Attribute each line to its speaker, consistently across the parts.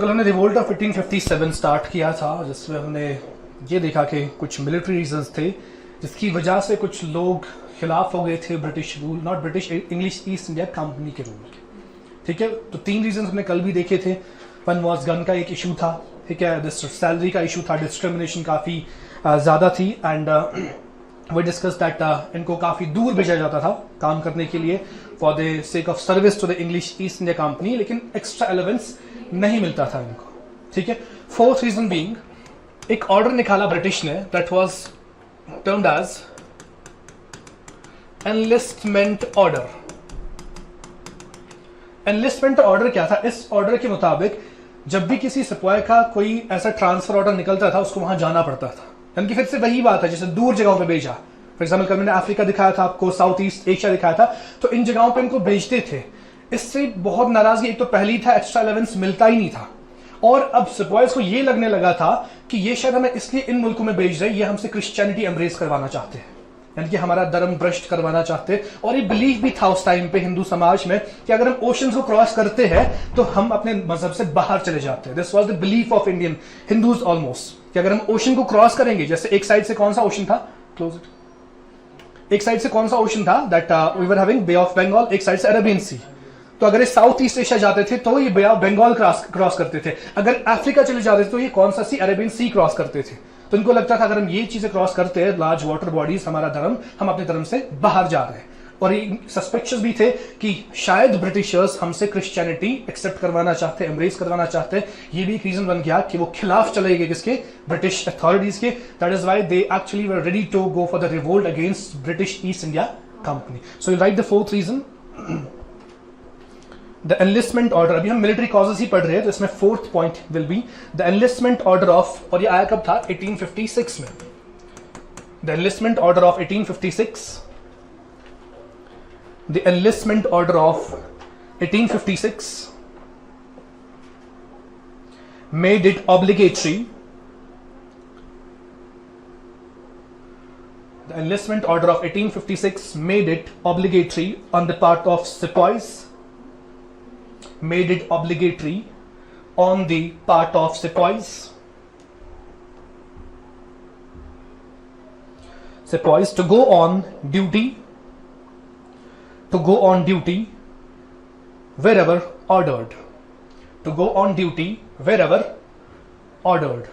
Speaker 1: कल हमने revolt of 1857 start किया था, जिसमें हमने ये देखा कि कुछ मिलिट्री रीजंस थे जिसकी वजह से कुछ लोग खिलाफ हो गए थे British rule, not British, English East India company के रूल के। ठीक है, तो 3 रीजंस हमने कल भी देखे थे। वन वॉज गन का एक इशू था, ठीक है, सैलरी का इशू था, डिस्क्रिमिनेशन काफ़ी ज़्यादा थी, एंड वी डिस्कस दैट इनको काफ़ी दूर भेजा जाता था काम करने के लिए for the sake of service to the English East India Company, लेकिन एक्स्ट्रा एलिवेंस नहीं मिलता था इनको। ठीक है, 4th रीजन बीइंग, एक ऑर्डर निकाला ब्रिटिश ने that was termed as enlistment order. Enlistment order क्या था? इस ऑर्डर के मुताबिक जब भी किसी सिपाही का कोई ऐसा ट्रांसफर ऑर्डर निकलता था उसको वहां जाना पड़ता था। यानी कि फिर से वही बात है जैसे दूर जगहों पे भेजा। फॉर एग्जाम्पल कल मैंने अफ्रीका दिखाया था आपको, साउथ ईस्ट एशिया दिखाया था, तो इन जगहों पे इनको भेजते थे। इससे बहुत नाराजगी एक तो पहली था, एक्स्ट्रा एलेवेंस मिलता ही नहीं था, और अब सिपाहीज को ये लगने लगा था कि ये शायद हमें इसलिए इन मुल्कों में भेज रहे हैं, ये हमसे क्रिश्चियनिटी एम्ब्रेस करवाना चाहते हैं, यानी कि हमारा धर्म भ्रष्ट करवाना चाहते हैं। और ये बिलीफ भी था उस टाइम पे हिंदू समाज में कि अगर हम ओशन को क्रॉस करते हैं तो हम अपने मजहब से बाहर चले जाते हैं। This was the belief of Indian Hindus almost, कि अगर हम ओशन को क्रॉस करेंगे, जैसे एक साइड से कौन सा ओशन था, क्लोज इट, एक साइड से कौन सा ओशन था, that we were having bay of Bengal, एक साइड से अरेबियन सी। तो अगर ये साउथ ईस्ट एशिया जाते थे तो ये बे ऑफ बंगाल क्रॉस करते थे, अगर अफ्रीका चले जाते थे तो ये कौन सा सी, अरेबियन सी क्रॉस करते थे। तो इनको लगता था अगर हम ये चीजें क्रॉस करते हैं, लार्ज वाटर बॉडीज, हमारा धर्म, हम अपने धर्म से बाहर जा रहे हैं। और ये सस्पेक्शियस भी थे कि शायद ब्रिटिशर्स हमसे क्रिश्चियनिटी एक्सेप्ट करवाना चाहते, एम्ब्रेस करवाना चाहते। ये भी एक रीजन बन गया कि वो खिलाफ चले गए किसके, ब्रिटिश अथॉरिटीज के। That is why they actually were ready to go for the revolt against British East India Company. So you write the 4th reason, the enlistment order. अभी हम मिलिट्री कॉजेस ही पढ़ रहे हैं, तो इसमें 4th point will be the enlistment order of, और ये आया कब था, 1856 में। The enlistment order of 1856, the enlistment order of 1856 made it obligatory, the enlistment order of 1856 made it obligatory on the part of sepoys, made it obligatory on the part of sepoys, to go on duty, wherever ordered, to go on duty wherever ordered,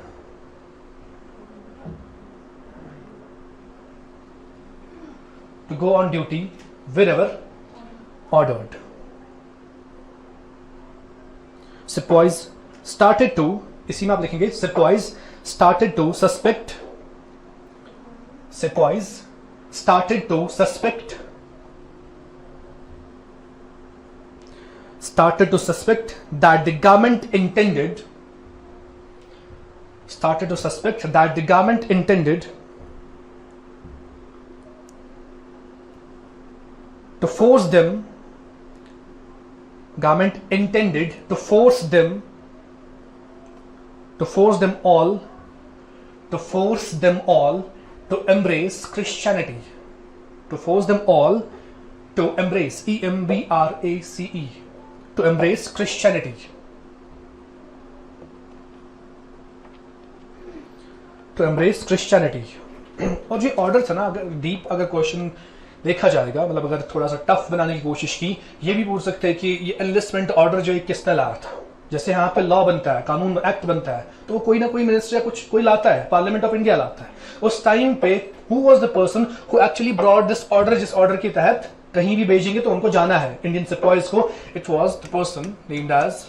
Speaker 1: to go on duty wherever ordered. Sepoys started to, इसी में आप लिखेंगे sepoys started to suspect, sepoys started to suspect that the government intended, to force them, government intended to force them all to embrace Christianity, to force them all to embrace, EMBRACE, to embrace Christianity, और ये order था ना, अगर deep अगर question देखा जाएगा, मतलब अगर थोड़ा सा टफ बनाने की कोशिश की, ये भी पूछ सकते हैं कि ये एनलिस्टमेंट ऑर्डर जो है किसने लाया था। जैसे यहाँ पे लॉ बनता है, कानून एक्ट बनता है, तो वो कोई ना कोई मिनिस्टर या कोई लाता है, पार्लियामेंट ऑफ इंडिया लाता है। उस टाइम पे who was the person who actually brought this order, जिस ऑर्डर के तहत कहीं भी भेजेंगे तो उनको जाना है इंडियन सिपाहीज को? It was the person named as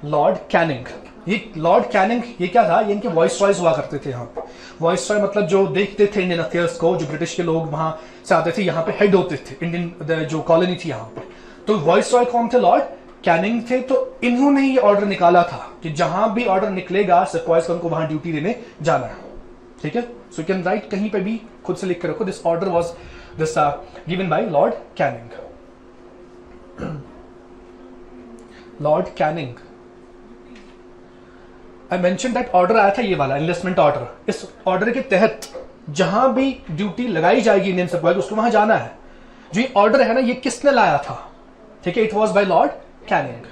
Speaker 1: Lord Canning. ये लॉर्ड कैनिंग ये क्या था? ये इनके वॉइस रॉयज हुआ करते थे यहाँ पे। वॉइस रॉय मतलब जो देखते थे इंडियन अफेयर्स को, जो ब्रिटिश के लोग वहां से आते थे, यहाँ पे हेड होते थे इंडियन जो कॉलोनी थी यहाँ पे। तो वॉइस रॉय कौन थे? लॉर्ड कैनिंग थे। तो इन्होंने ये ऑर्डर निकाला था कि जहां भी ऑर्डर निकलेगा सिपाहीज को उनको वहां ड्यूटी देने जाना है। ठीक है, सो यू कैन राइट, कहीं पे भी खुद से लिख के रखो, this order was this given by Lord Canning. Lord Canning, I mention that order आया था ये वाला एनलिस्टमेंट ऑर्डर। इस ऑर्डर के तहत जहां भी ड्यूटी लगाई जाएगी इंडियन सिपाही को, उसको वहां जाना है। जो ये ऑर्डर है ना, ये किसने लाया था? ठीक है, it was by Lord Canning.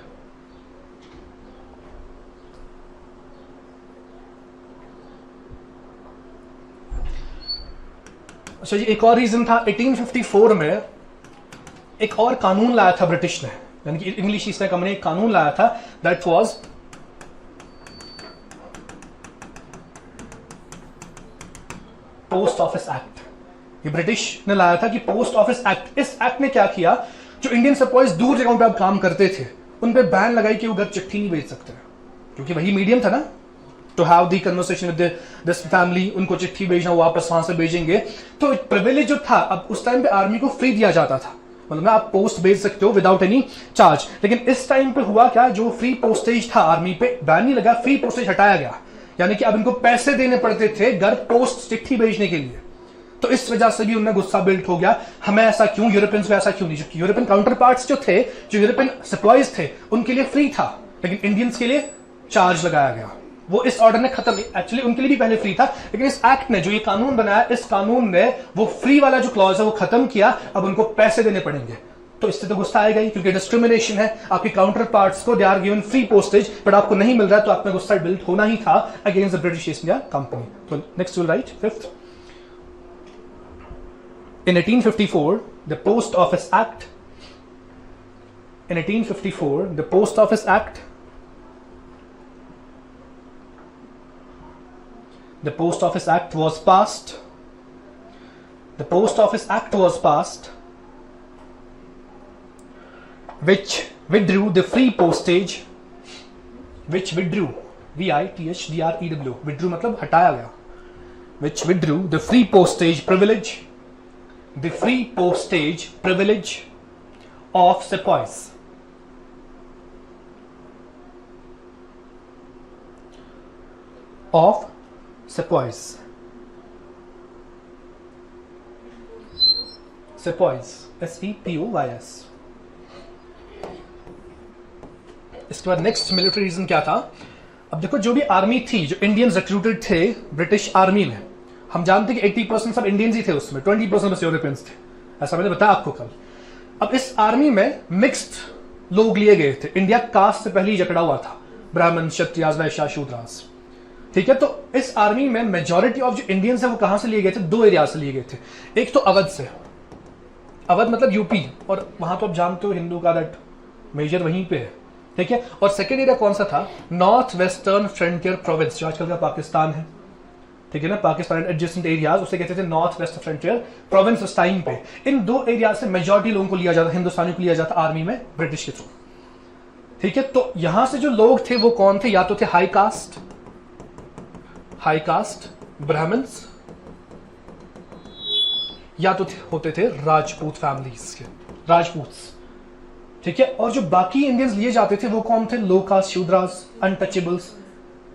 Speaker 1: अच्छा जी, एक और रीजन था 1854 में एक और कानून लाया था ब्रिटिश ने, यानी कि इंग्लिश ईस्ट इंडिया कंपनी एक कानून लाया था, that was post office act. ये ब्रिटिश ने लाया था कि पोस्ट ऑफिस एक्ट। इस एक्ट ने क्या किया, जो इंडियन सप्लायर्स दूर जगहों पे आप काम करते थे उन पे बैन लगाई कि वो घर चिट्ठी नहीं भेज सकते, क्योंकि वही मीडियम था ना to have the conversation with this family, उनको चिट्ठी भेजना, वो वापस वहां से भेजेंगे। तो प्रिविलेज जो था, अब उस टाइम पे आर्मी को फ्री दिया जाता था, मतलब ना आप पोस्ट भेज सकते हो विदाउट एनी चार्ज। लेकिन इस टाइम पे हुआ क्या, जो फ्री पोस्टेज था आर्मी पे बैन नहीं लगा, फ्री पोस्टेज हटाया गया, यानी कि अब इनको पैसे देने पड़ते थे घर पोस्ट चिट्ठी भेजने के लिए। तो इस वजह से भी उनमें गुस्सा बिल्ट हो गया, हमें ऐसा क्यों, यूरोपियंस को ऐसा क्यों नहीं। जो यूरोपियन काउंटर पार्ट्स जो थे, जो यूरोपियन सप्लाईज थे, उनके लिए फ्री था, लेकिन इंडियंस के लिए चार्ज लगाया गया। वो इस ऑर्डर ने खत्म, एक्चुअली उनके लिए भी पहले फ्री था, लेकिन इस एक्ट ने, जो ये कानून बनाया, इस कानून ने वो फ्री वाला जो क्लॉज है वो खत्म किया, अब उनको पैसे देने पड़ेंगे। तो इससे तो गुस्सा आएगा ही, क्योंकि डिस्क्रिमिनेशन है, आपके काउंटर पार्ट्स को they are given free postage but आपको नहीं मिल रहा है, तो आप में गुस्सा बिल्ड होना ही था against the British East India Company. तो next will write fifth. In 1854, the Post Office Act. In 1854, the Post Office Act. The Post Office Act was passed. The Post Office Act was passed, which withdrew the free postage. Which withdrew, withdrew, withdrew मतलब हटाया गया. Which withdrew the free postage privilege. The free postage privilege of sepoys. Of sepoys. Sepoys. SEPOYS. इसके बाद next military reason क्या था। अब देखो, जो भी आर्मी थी, जो इंडियंस रिक्रूटेड थे ब्रिटिश आर्मी में, हम जानते कि 80% सब इंडियंस ही थे उसमें, 20% बस यूरोपियंस थे, ऐसा मैंने बताया आपको कल। अब इस आर्मी में मिक्स्ड लोग लिए गए थे, इंडिया कास्ट से पहले ही जकड़ा हुआ था, ब्राह्मण, क्षत्रिय, वैश्य, शूद्रास, ठीक है। तो इस आर्मी में मेजॉरिटी ऑफ जो इंडियंस है वो कहां से लिए गए थे, दो एरिया से लिए गए थे। एक तो अवध से, अवध मतलब यूपी, और वहां तो आप जानते हो हिंदू का दैट मेजर वहीं पे है, ठीक है। और सेकेंड एरिया कौन सा था, नॉर्थ वेस्टर्न फ्रंटियर प्रोविंस, जो आजकल का पाकिस्तान है, ठीक है ना, पाकिस्तान एडजेसेंट एरियाज, उसे कहते थे नॉर्थ वेस्ट फ्रंटियर प्रोविंस उस टाइम पे। इन दो एरिया से मेजॉरिटी लोगों को लिया जाता, हिंदुस्तानियों को लिया जाता आर्मी में ब्रिटिश के थ्रू, ठीक है। तो यहां से जो लोग थे वो कौन थे, या तो थे हाई कास्ट ब्राह्मण्स, या तो होते थे राजपूत फैमिलीज के, राजपूत्स, ठीक है। और जो बाकी इंडियंस लिए जाते थे वो कौन थे, लो कास्ट, शूद्रास, अनटचेबल्स।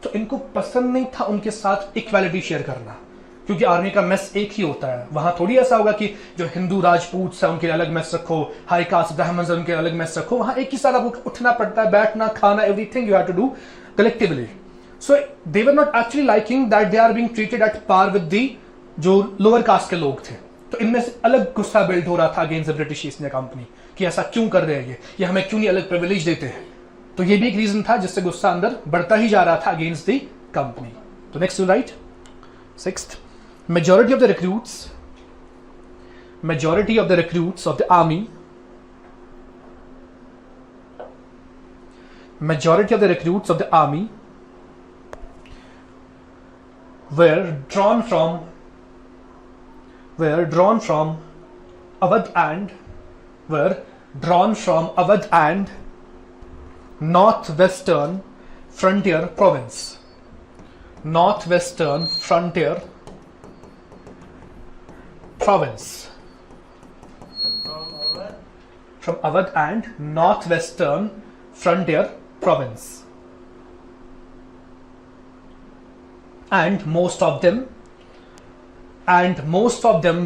Speaker 1: तो इनको पसंद नहीं था उनके साथ इक्वालिटी शेयर करना, क्योंकि आर्मी का मेस एक ही होता है, वहां थोड़ी ऐसा होगा कि जो हिंदू राजपूत है उनके अलग मेस रखो, हाई कास्ट ब्राह्मण है उनके अलग मेस रखो, वहां एक ही साथ आपको उठना पड़ता है, बैठना, खाना, everything you have to do collectively. So they were not actually liking that they are being treated at par with the जो लोअर कास्ट के लोग थे। तो इनमें से अलग गुस्सा बिल्ड हो रहा था against the British East India company कि ऐसा क्यों कर रहे हैं ये हमें क्यों नहीं अलग प्रिविलेज देते हैं। तो ये भी एक रीजन था जिससे गुस्सा अंदर बढ़ता ही जा रहा था अगेंस्ट द कंपनी। तो next you right sixth, majority of the recruits of the army, majority of the recruits of the army were drawn from Awadh and northwestern frontier province, northwestern frontier province, from Awadh and northwestern frontier province, and most of them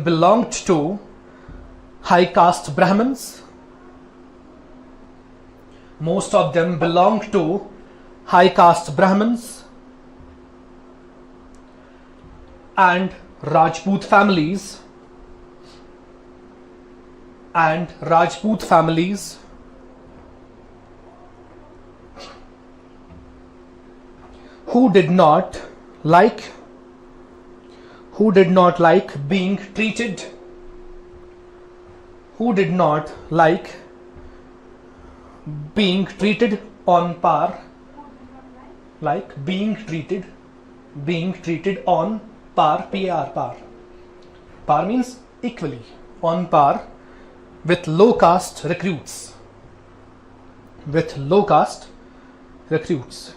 Speaker 1: belonged to high caste Brahmins. Most of them belonged to high caste Brahmins and Rajput families who did not like being treated, who did not like being treated on par, like being treated on par, par means equally, on par with low caste recruits, low caste recruits.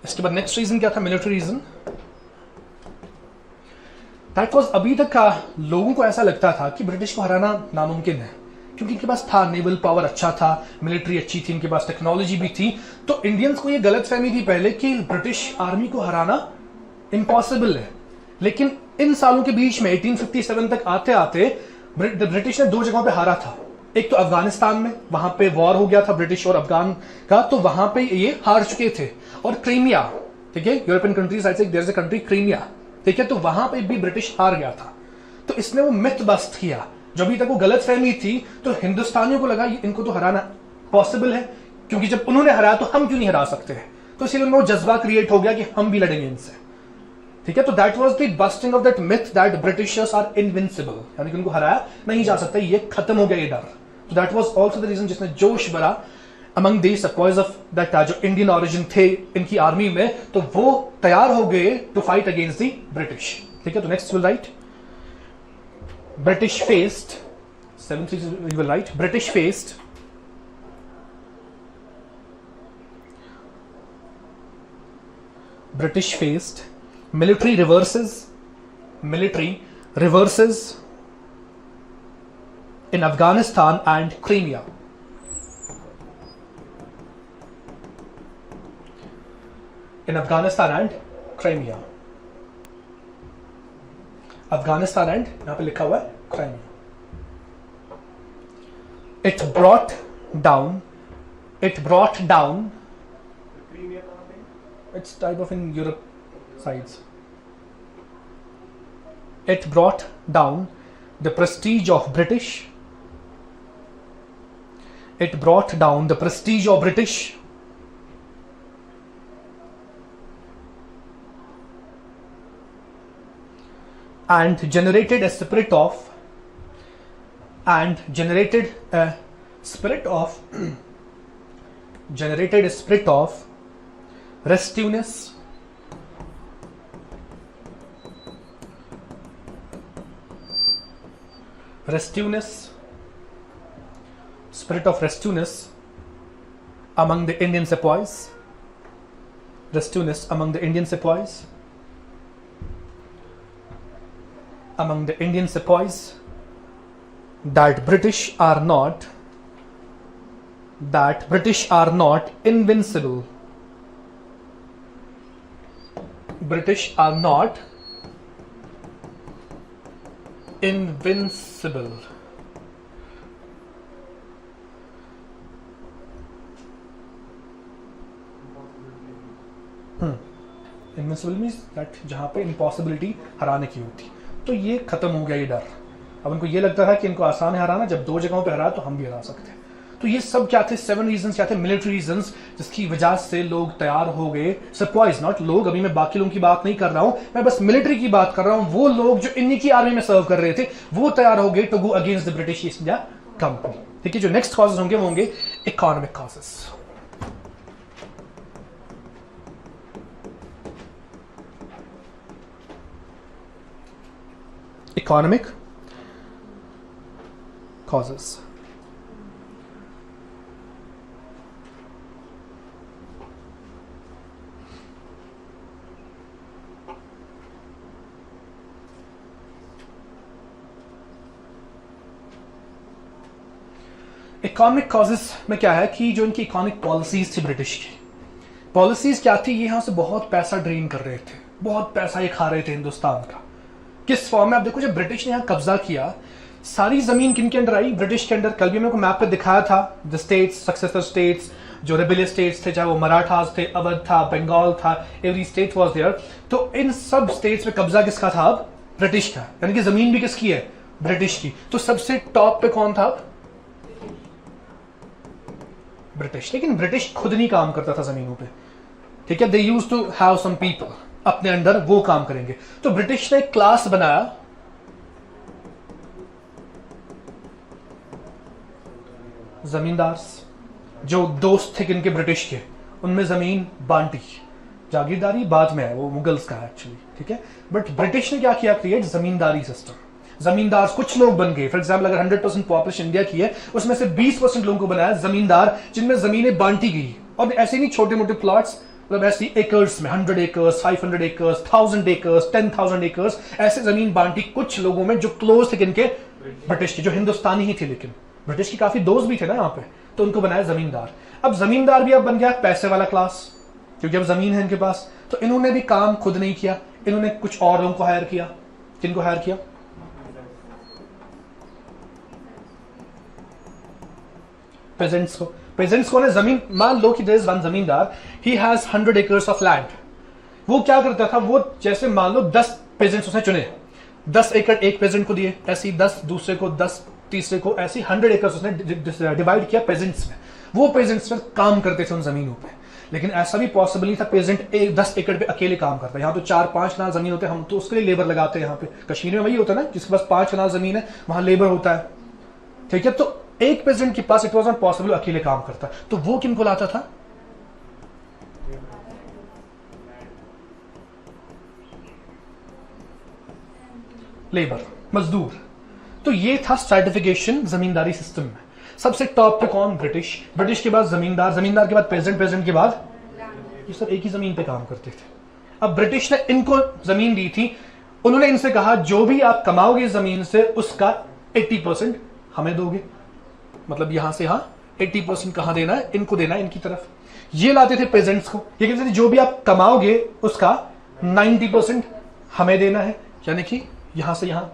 Speaker 1: इसके बाद next reason क्या था, military reason. That was, अभी तक का लोगों को ऐसा लगता था कि ब्रिटिश को हराना नामुमकिन है, क्योंकि इनके पास था, नेवल पावर अच्छा था, मिलिट्री अच्छी थी, इनके पास टेक्नोलॉजी भी थी। तो इंडियंस को ये गलत फहमी थी पहले कि ब्रिटिश आर्मी को हराना इम्पॉसिबल है। लेकिन इन सालों के बीच में 1857 तक आते आते ब्रिटिश ने 2 जगहों पे हारा था। एक तो अफगानिस्तान में, वहां पे वॉर हो गया था ब्रिटिश और अफगान का, तो वहां पे ये हार चुके थे। और क्रीमिया, ठीक है, यूरोपियन कंट्री साइड से there is a country Crimea, ठीक है, तो वहां पे भी ब्रिटिश हार गया था। तो इसने वो मिथ बस्ट किया, जो अभी तक वो गलत फहमी थी। तो हिंदुस्तानियों को लगा इनको तो हराना पॉसिबल है, क्योंकि जब उन्होंने हराया तो हम क्यों नहीं हरा सकते हैं। तो इसीलिए उनको जज्बा क्रिएट हो गया कि हम भी लड़ेंगे इनसे, ठीक है। तो that was the busting of that myth that Britishers are invincible, यानी कि उनको हराया नहीं जा सकता, ये खत्म हो गया ये डर। तो that was also the reason जिसने जोश भरा among the sepoys of that, जो इंडियन ओरिजिन थे इनकी आर्मी में, तो वो तैयार हो गए to fight against the British, ठीक है। तो next will write British faced, 7 will write British faced military reverses in Afghanistan and Crimea. Afghanistan and यहां पे लिखा हुआ है Crimea. It brought down it's type of in Europe sides. It brought down the prestige of British. And generated a spirit of restlessness, among the Indian sepoys, that British are not invincible. Invincible means that जहां पे impossibility हराने की होती। तो ये खत्म हो गया ये डर। अब उनको ये लगता था कि इनको आसान है हराना, जब 2 जगहों पे हरा तो हम भी हरा सकते हैं। तो ये सब क्या थे, 7 रीजंस क्या थे, मिलिट्री रीजंस, जिसकी वजह से लोग तैयार हो गए। सेपॉयज, नॉट लोग, अभी मैं बाकी लोगों की बात नहीं कर रहा हूं, मैं बस मिलिट्री की बात कर रहा हूं। वो लोग जो इन्हीं की आर्मी में सर्व कर रहे थे, वो तैयार हो गए to go against the British East India Company, ठीक है। जो नेक्स्ट कॉजेज होंगे वो होंगे economic causes. Economic causes. Economic causes में क्या है कि जो इनकी इकोनॉमिक पॉलिसीज थी, ब्रिटिश की पॉलिसीज क्या थी, ये यहां से बहुत पैसा ड्रेन कर रहे थे, बहुत पैसा ये खा रहे थे हिंदुस्तान का। किस फॉर्म में, आप देखो जब ब्रिटिश ने यहां कब्जा किया, सारी जमीन किन के अंडर आई, ब्रिटिश के अंडर। कल भी मैंने को मैप पे दिखाया था, द स्टेट्स, सक्सेसर स्टेट्स, जो रेबेलियस स्टेट्स थे, चाहे वो मराठास थे, अवध था, बंगाल था, एवरी स्टेट वाज देयर। तो इन सब स्टेट्स पे कब्जा किसका था अब? ब्रिटिश का, यानी कि जमीन भी किसकी है? ब्रिटिश की। तो सबसे टॉप पे कौन था? ब्रिटिश। लेकिन ब्रिटिश खुद नहीं काम करता था जमीनों पे, ठीक है, they used to have some people अपने अंडर, वो काम करेंगे। तो ब्रिटिश ने एक क्लास बनाया, जमींदार, जो दोस्त थे किनके? ब्रिटिश के। उनमें जमीन बांटी, जागीरदारी बाद में है, वो मुगल्स का है एक्चुअली, ठीक है। बट ब्रिटिश ने क्या किया? क्रिएट जमींदारी सिस्टम। जमींदार कुछ लोग बन गए। फॉर एग्जाम्पल अगर 100% पॉपुलेशन इंडिया की है, उसमें से 20% लोगों को बनाया जमींदार, जिनमें जमीनें बांटी गई। और ऐसे नहीं छोटे मोटे प्लॉट्स, मतलब ऐसी एकर्स में 100 एकर्स, 500 एकर्स, 1000 एकर्स, 10,000 एकर्स, ऐसे जमीन बांटी कुछ लोगों में जो क्लोज थे किनके? ब्रिटिश के, जो हिंदुस्तानी ही थे, लेकिन ब्रिटिश के काफी दोस्त भी थे ना यहाँ पे, तो उनको बनाया जमींदार। अब जमींदार भी अब बन गया पैसे वाला क्लास, क्योंकि अब जमीन है इनके पास। तो इन्होंने भी काम खुद नहीं किया, इन्होंने कुछ और लोगों को हायर किया। किनको हायर किया? पेजेंट्स को। पेजेंट्स को ने जमीन, मान लो कि देयर इज वन जमींदार, he has 100 acres of land. वो क्या करता था? वो जैसे मान लो 10 पेजेंट्स उसने चुने, 10 एकड़ एक पेजेंट को दिए, ऐसी 10 दूसरे को, 10 तीसरे को, ऐसी 100 एकर्स उसने डिवाइड किया पेजेंट्स में। वो पेजेंट्स पर काम करते थे उन जमीनों पे। लेकिन ऐसा भी पॉसिबल नहीं था पेजेंट 10 एकड़ पे अकेले काम करता है। यहाँ तो 4-5 कनाल जमीन होते हैं, हम तो उसके लिए लेबर लगाते हैं। यहाँ पे कश्मीर में वही होता है ना, जिसके पास 5 कनाल जमीन है वहां लेबर होता है, ठीक है। तो एक पेजेंट के पास इट वॉज नॉट पॉसिबल अकेले काम करता, तो वो किनको लाता था? लेबर, मजदूर। तो ये था स्ट्रैटिफिकेशन जमींदारी सिस्टम में। सबसे टॉप पे कौन? ब्रिटिश। ब्रिटिश के बाद जमींदार, जमींदार के बाद पेजेंट, पेजेंट के बाद ये सब एक ही जमीन पे काम करते थे। अब ब्रिटिश ने इनको जमीन दी थी, उन्होंने इनसे कहा जो भी आप कमाओगे जमीन से उसका 80% हमें दोगे। मतलब यहां से यहां 80% कहां देना है? इनको देना है, इनकी तरफ। ये लाते थे पेजेंट्स को, ये कहते थे जो भी आप कमाओगे उसका 90% हमें देना है, यानी कि यहां से यहां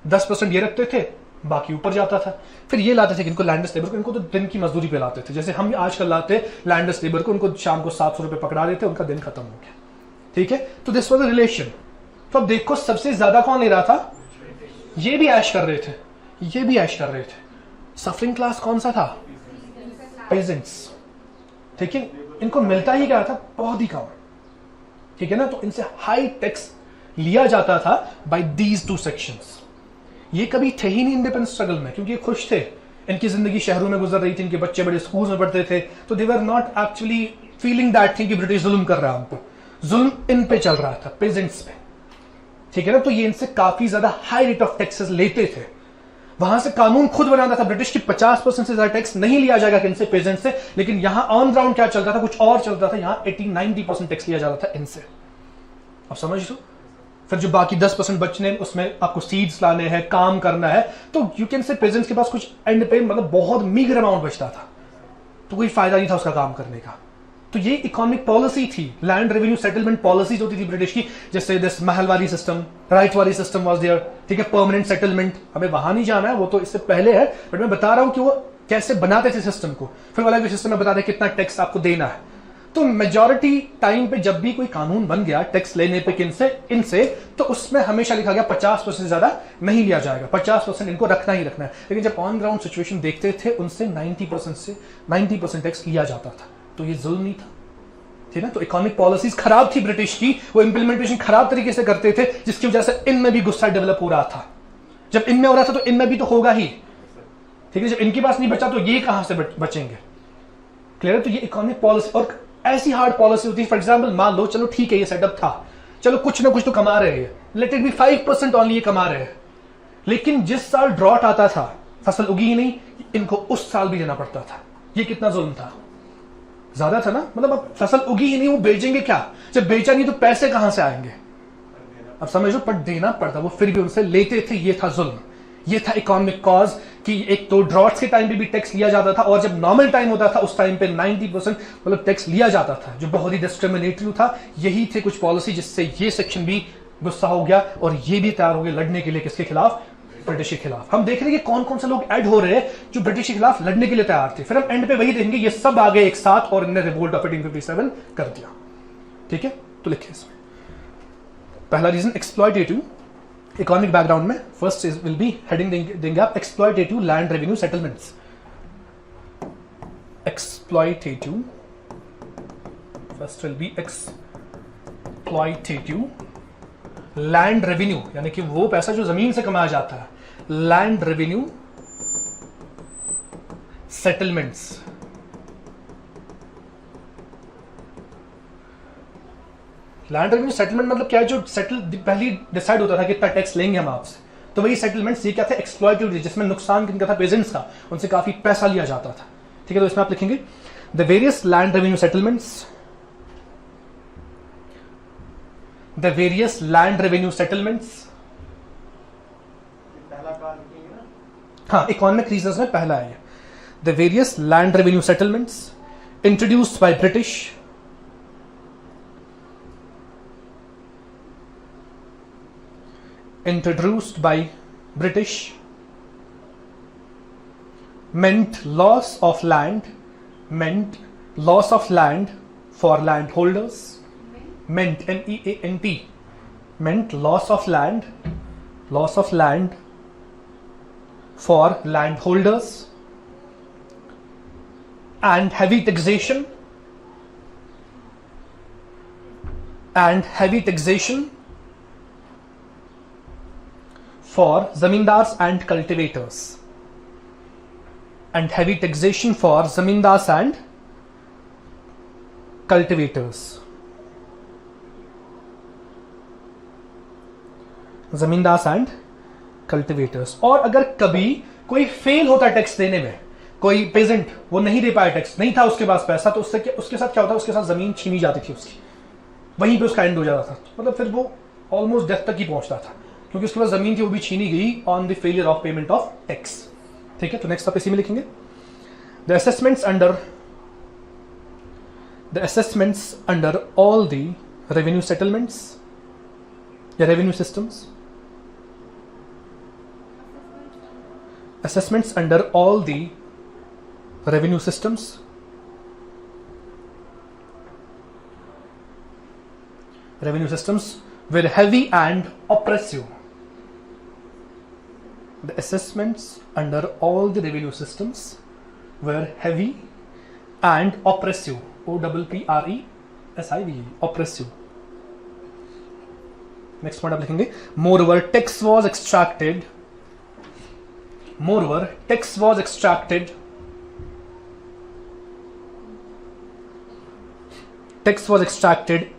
Speaker 1: 10% ये रखते थे, बाकी ऊपर जाता था। फिर ये लाते थे किनको? लैंडर्स लेबर को। इनको तो दिन की मजदूरी पे लाते थे, जैसे हम आजकल लाते लैंडर्स लेबर को, उनको शाम को 700 रुपए पकड़ा देते, उनका दिन खत्म हो गया, ठीक है। तो दिस वाज द रिलेशन। तो अब देखो सबसे ज्यादा कौन ले रहा था? ये भी ऐश कर रहे थे, ये भी ऐश कर रहे थे। सफरिंग क्लास कौन सा था? पेजेंट्स, ठीक है। इनको मिलता ही क्या था? बहुत ही कम, ठीक है ना। तो इनसे हाई टैक्स लिया जाता था बाय दीज 2 सेक्शंस। ये कभी थे ही नहीं इंडिपेंडेंस स्ट्रगल में, क्योंकि ये खुश थे, इनकी जिंदगी शहरों में गुजर रही थी, इनके बच्चे बड़े स्कूल में पढ़ते थे, तो they were not actually feeling that thing कि ब्रिटिश जुल्म कर रहा है हमको। जुल्म इन पे चल रहा था, पेजेंट्स पे, ठीक है ना। तो ये इनसे काफी ज्यादा हाई रेट ऑफ टैक्सेस लेते थे। वहां से कानून खुद बनाता था ब्रिटिश की 50% से ज्यादा टैक्स नहीं लिया जाएगा किनसे? पेजेंट से। लेकिन यहां ऑन ग्राउंड क्या चलता था? कुछ और चलता था। यहां 80-90% टैक्स लिया जाता था इनसे। अब समझ लो। फिर जो बाकी 10% बचने, उसमें आपको सीड्स लाने हैं, काम करना है, तो यू कैन से पेजेंट्स के पास कुछ एंड पे मतलब बहुत मीगर अमाउंट बचता था, तो कोई फायदा नहीं था उसका काम करने का। तो ये इकोनॉमिक पॉलिसी थी, लैंड रेवेन्यू सेटलमेंट पॉलिसीज होती थी ब्रिटिश की, जैसे दिस महलवारी सिस्टम, राइट वाली सिस्टम वाज देयर, ठीक है। परमानेंट सेटलमेंट, हमें वहां नहीं जाना है, वो तो इससे पहले है, बट मैं बता रहा हूं कि वो कैसे बनाते थे सिस्टम को। फिर वाला सिस्टम में बता दे कितना टैक्स आपको देना है। तो मेजॉरिटी टाइम पे जब भी कोई कानून बन गया टैक्स लेने पे किनसे? इनसे, तो उसमें हमेशा लिखा गया 50% से ज्यादा नहीं लिया जाएगा, 50% इनको रखना ही रखना है। लेकिन जब ऑन ग्राउंड सिचुएशन देखते थे, उनसे 90% टैक्स लिया जाता था। तो ये जुल्म नहीं था, ठीक है ना। तो इकोनॉमिक पॉलिसीज खराब थी ब्रिटिश की, वो इंप्लीमेंटेशन खराब तरीके से करते थे, जिसकी वजह से इनमें भी गुस्सा डेवलप हो रहा था। जब इनमें हो रहा था तो इनमें भी तो होगा ही, ठीक है। जब इनके पास नहीं बचा तो ये कहां से बचेंगे? क्लियर है। तो ये इकोनॉमिक पॉलिसी, और ऐसी हार्ड पॉलिसी होती है। फॉर एग्जाम्पल मान लो, चलो ठीक है ये सेटअप था, चलो कुछ ना कुछ तो कमा रहे हैं, लेट इट बी 5% ओनली ये कमा रहे हैं, लेकिन जिस साल ड्रॉट आता था, फसल उगी ही नहीं, इनको उस साल भी देना पड़ता था। ये कितना जुल्म था? ज्यादा था ना। मतलब अब फसल उगी ही नहीं, वो बेचेंगे क्या? जब बेचा नहीं तो पैसे कहां से आएंगे? अब समझ लो, पर देना पड़ता, वो फिर भी उनसे लेते थे। ये था जुल्म, ये था इकोनॉमिक कॉज कि एक तो ड्रॉट्स के टाइम पे भी टैक्स लिया जाता था, और जब नॉर्मल टाइम होता था उस टाइम पे 90% मतलब टैक्स लिया जाता था, जो बहुत ही डिस्क्रिमिनेटरी था। यही थे कुछ पॉलिसी जिससे ये सेक्शन भी गुस्सा हो गया और ये भी तैयार हो गए लड़ने के लिए किसके खिलाफ? ब्रिटिश के खिलाफ। हम देख रहे हैं कि कौन कौन से लोग ऐड हो रहे हैं जो ब्रिटिश के खिलाफ लड़ने के लिए तैयार थे। फिर हम एंड पे वही देखेंगे, ये सब आ गए एक साथ और इन्हें रिवोल्ट ऑफ 1857 कर दिया। ठीक है, तो लिखिए इसमें पहला रीजन एक्सप्लॉयटेटिव इकोनॉमिक बैकग्राउंड में। फर्स्ट विल बी हेडिंग देंगे आप exploitative land revenue settlements. Exploitative, first will be exploitative land revenue, यानी कि वो पैसा जो जमीन से कमाया जाता है, land revenue settlements. Land revenue settlement मतलब क्या है, जो सेटल पहले डिसाइड होता था कि इतना टैक्स लेंगे हम आपसे, तो वही सेटलमेंट्स। ये क्या था, एक्सप्लॉयटिव, जिसमें नुकसान किनका था, पेजेंट्स का, उनसे काफी पैसा लिया जाता था। ठीक है, तो इसमें आप लिखेंगे the various land revenue settlements, the various land revenue settlements. हाँ, इकोनॉमिक रीजंस में पहला है the various land revenue settlements introduced by British meant loss of land for landholders, meant MEANT, meant loss of land for landholders, and heavy taxation for zamindars and cultivators, and heavy taxation for zamindars and cultivators. Zamindars and cultivators. और अगर कभी कोई fail होता tax देने में, कोई pageant वो नहीं दे पाया टैक्स, नहीं था उसके पास पैसा, तो उससे उसके साथ क्या होता, उसके साथ जमीन छीनी जाती थी उसकी, वहीं पे उसका एंड हो जाता था। मतलब फिर वो ऑलमोस्ट डेथ तक ही पहुंचता था, क्योंकि उसके पास जमीन थी वो भी छीनी गई on the failure of payment of tax. ठीक है, तो नेक्स्ट आप इसी में लिखेंगे the assessments under all the revenue settlements या revenue systems, assessments under all the revenue systems were heavy and oppressive. The assessments under all the revenue systems were heavy and oppressive. OPPRESIVE, oppressive. Next point आप लिखेंगे moreover tax was extracted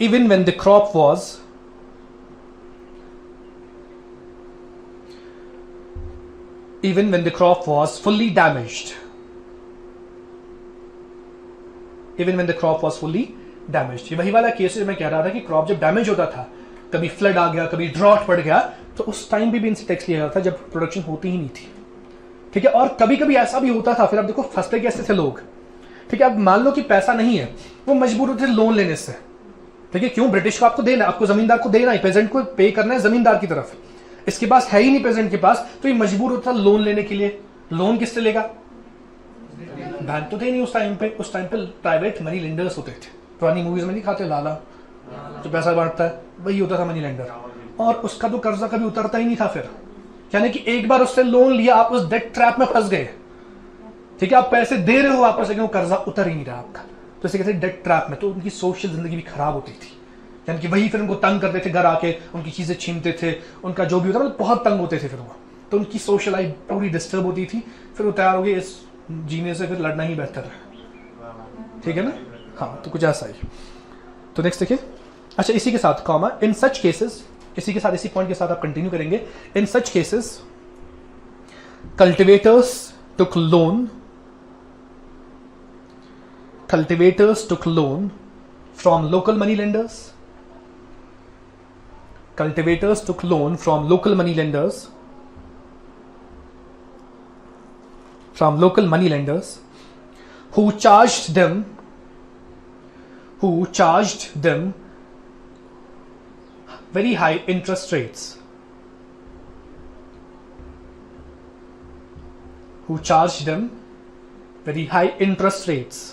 Speaker 1: even when the crop was fully damaged. ये वही वाला case है जो मैं कह रहा था कि क्रॉप जब डैमेज होता था, कभी फ्लड आ गया, कभी ड्रॉट पड़ गया, तो उस टाइम भी इनसे टैक्स लिया जाता था जब प्रोडक्शन होती ही नहीं थी। ठीक है, और कभी कभी ऐसा भी होता था, फिर आप देखो फंसते कैसे थे लोग। ठीक है, अब मान लो कि पैसा नहीं है, वो मजबूर होते थे लोन लेने से। ठीक है, क्यों, ब्रिटिश को आपको देना, आपको जमींदार को देना है, पेजेंट को पे करना है जमींदार की तरफ, इसके पास है ही नहीं पेजेंट के पास, तो ये मजबूर होता था लोन लेने के लिए। लोन किससे लेगा, बैंक तो थे नहीं उस टाइम पे प्राइवेट मनी लेंडर्स होते थे। पुरानी मूवीज में नहीं खाते लाला जो पैसा बांटता है, वही होता था मनी लेंडर, और उसका तो कर्जा कभी उतरता ही नहीं था। फिर यानी कि एक बार उससे लोन लिया, आप उस डेट ट्रैप में फंस गए। ठीक है, आप पैसे दे रहे हो वापस, लेकिन वो कर्जा उतर ही नहीं रहा आपका, तो इसे कहते हैं डेट ट्रैप में। तो उनकी सोशल जिंदगी भी खराब होती थी, यानी कि वही फिर उनको तंग करते थे, घर आके उनकी चीजें छीनते थे, उनका जो भी होता मतलब बहुत तंग होते थे फिर वो, तो उनकी सोशल लाइफ पूरी डिस्टर्ब होती थी। फिर वो तैयार हो गए इस जीने से फिर लड़ना ही बेहतर है। ठीक है ना, हाँ, तो कुछ ऐसा ही। तो नेक्स्ट देखिए, अच्छा इसी के साथ कॉमा, इन सच केसेस, इसी के साथ इसी पॉइंट के साथ आप कंटिन्यू करेंगे। In such cases cultivators took loan from local money lenders, who charged them very high interest rates. who charged them very high interest rates.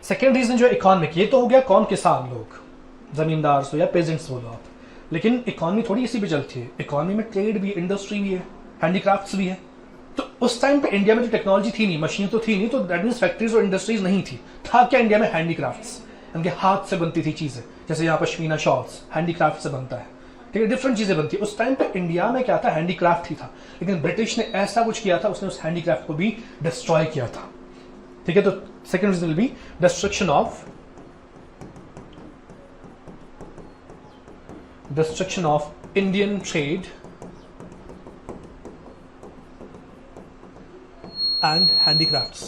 Speaker 1: Second reason जो है इकोनॉमिक, ये तो हो गया कौन, किसान लोग, जमींदार हो या पेजेंट्स बोलो आप, लेकिन इकोनॉमी थोड़ी इसी पे चलती है। इकोनॉमी में ट्रेड भी है, इंडस्ट्री भी है, हैंडीक्राफ्ट्स भी है। तो उस टाइम पे इंडिया में जो टेक्नोलॉजी थी नहीं, मशीन तो थी नहीं, तो दैट मीन्स फैक्ट्रीज और इंडस्ट्रीज नहीं थी। था क्या इंडिया में, हैंडीक्राफ्ट्स, उनके हाथ से बनती थी चीजें, जैसे यहाँ पश्मीना शॉल्स हैंडीक्राफ्ट से बनता है, ठीक है, डिफरेंट चीजें बनती है। उस टाइम पे इंडिया में क्या था, हैंडीक्राफ्ट ही था, लेकिन ब्रिटिश ने ऐसा कुछ किया था, उसने उस हैंडीक्राफ्ट को भी डिस्ट्रॉय किया था, ठीक है। तो second reason will be destruction of Indian trade and handicrafts.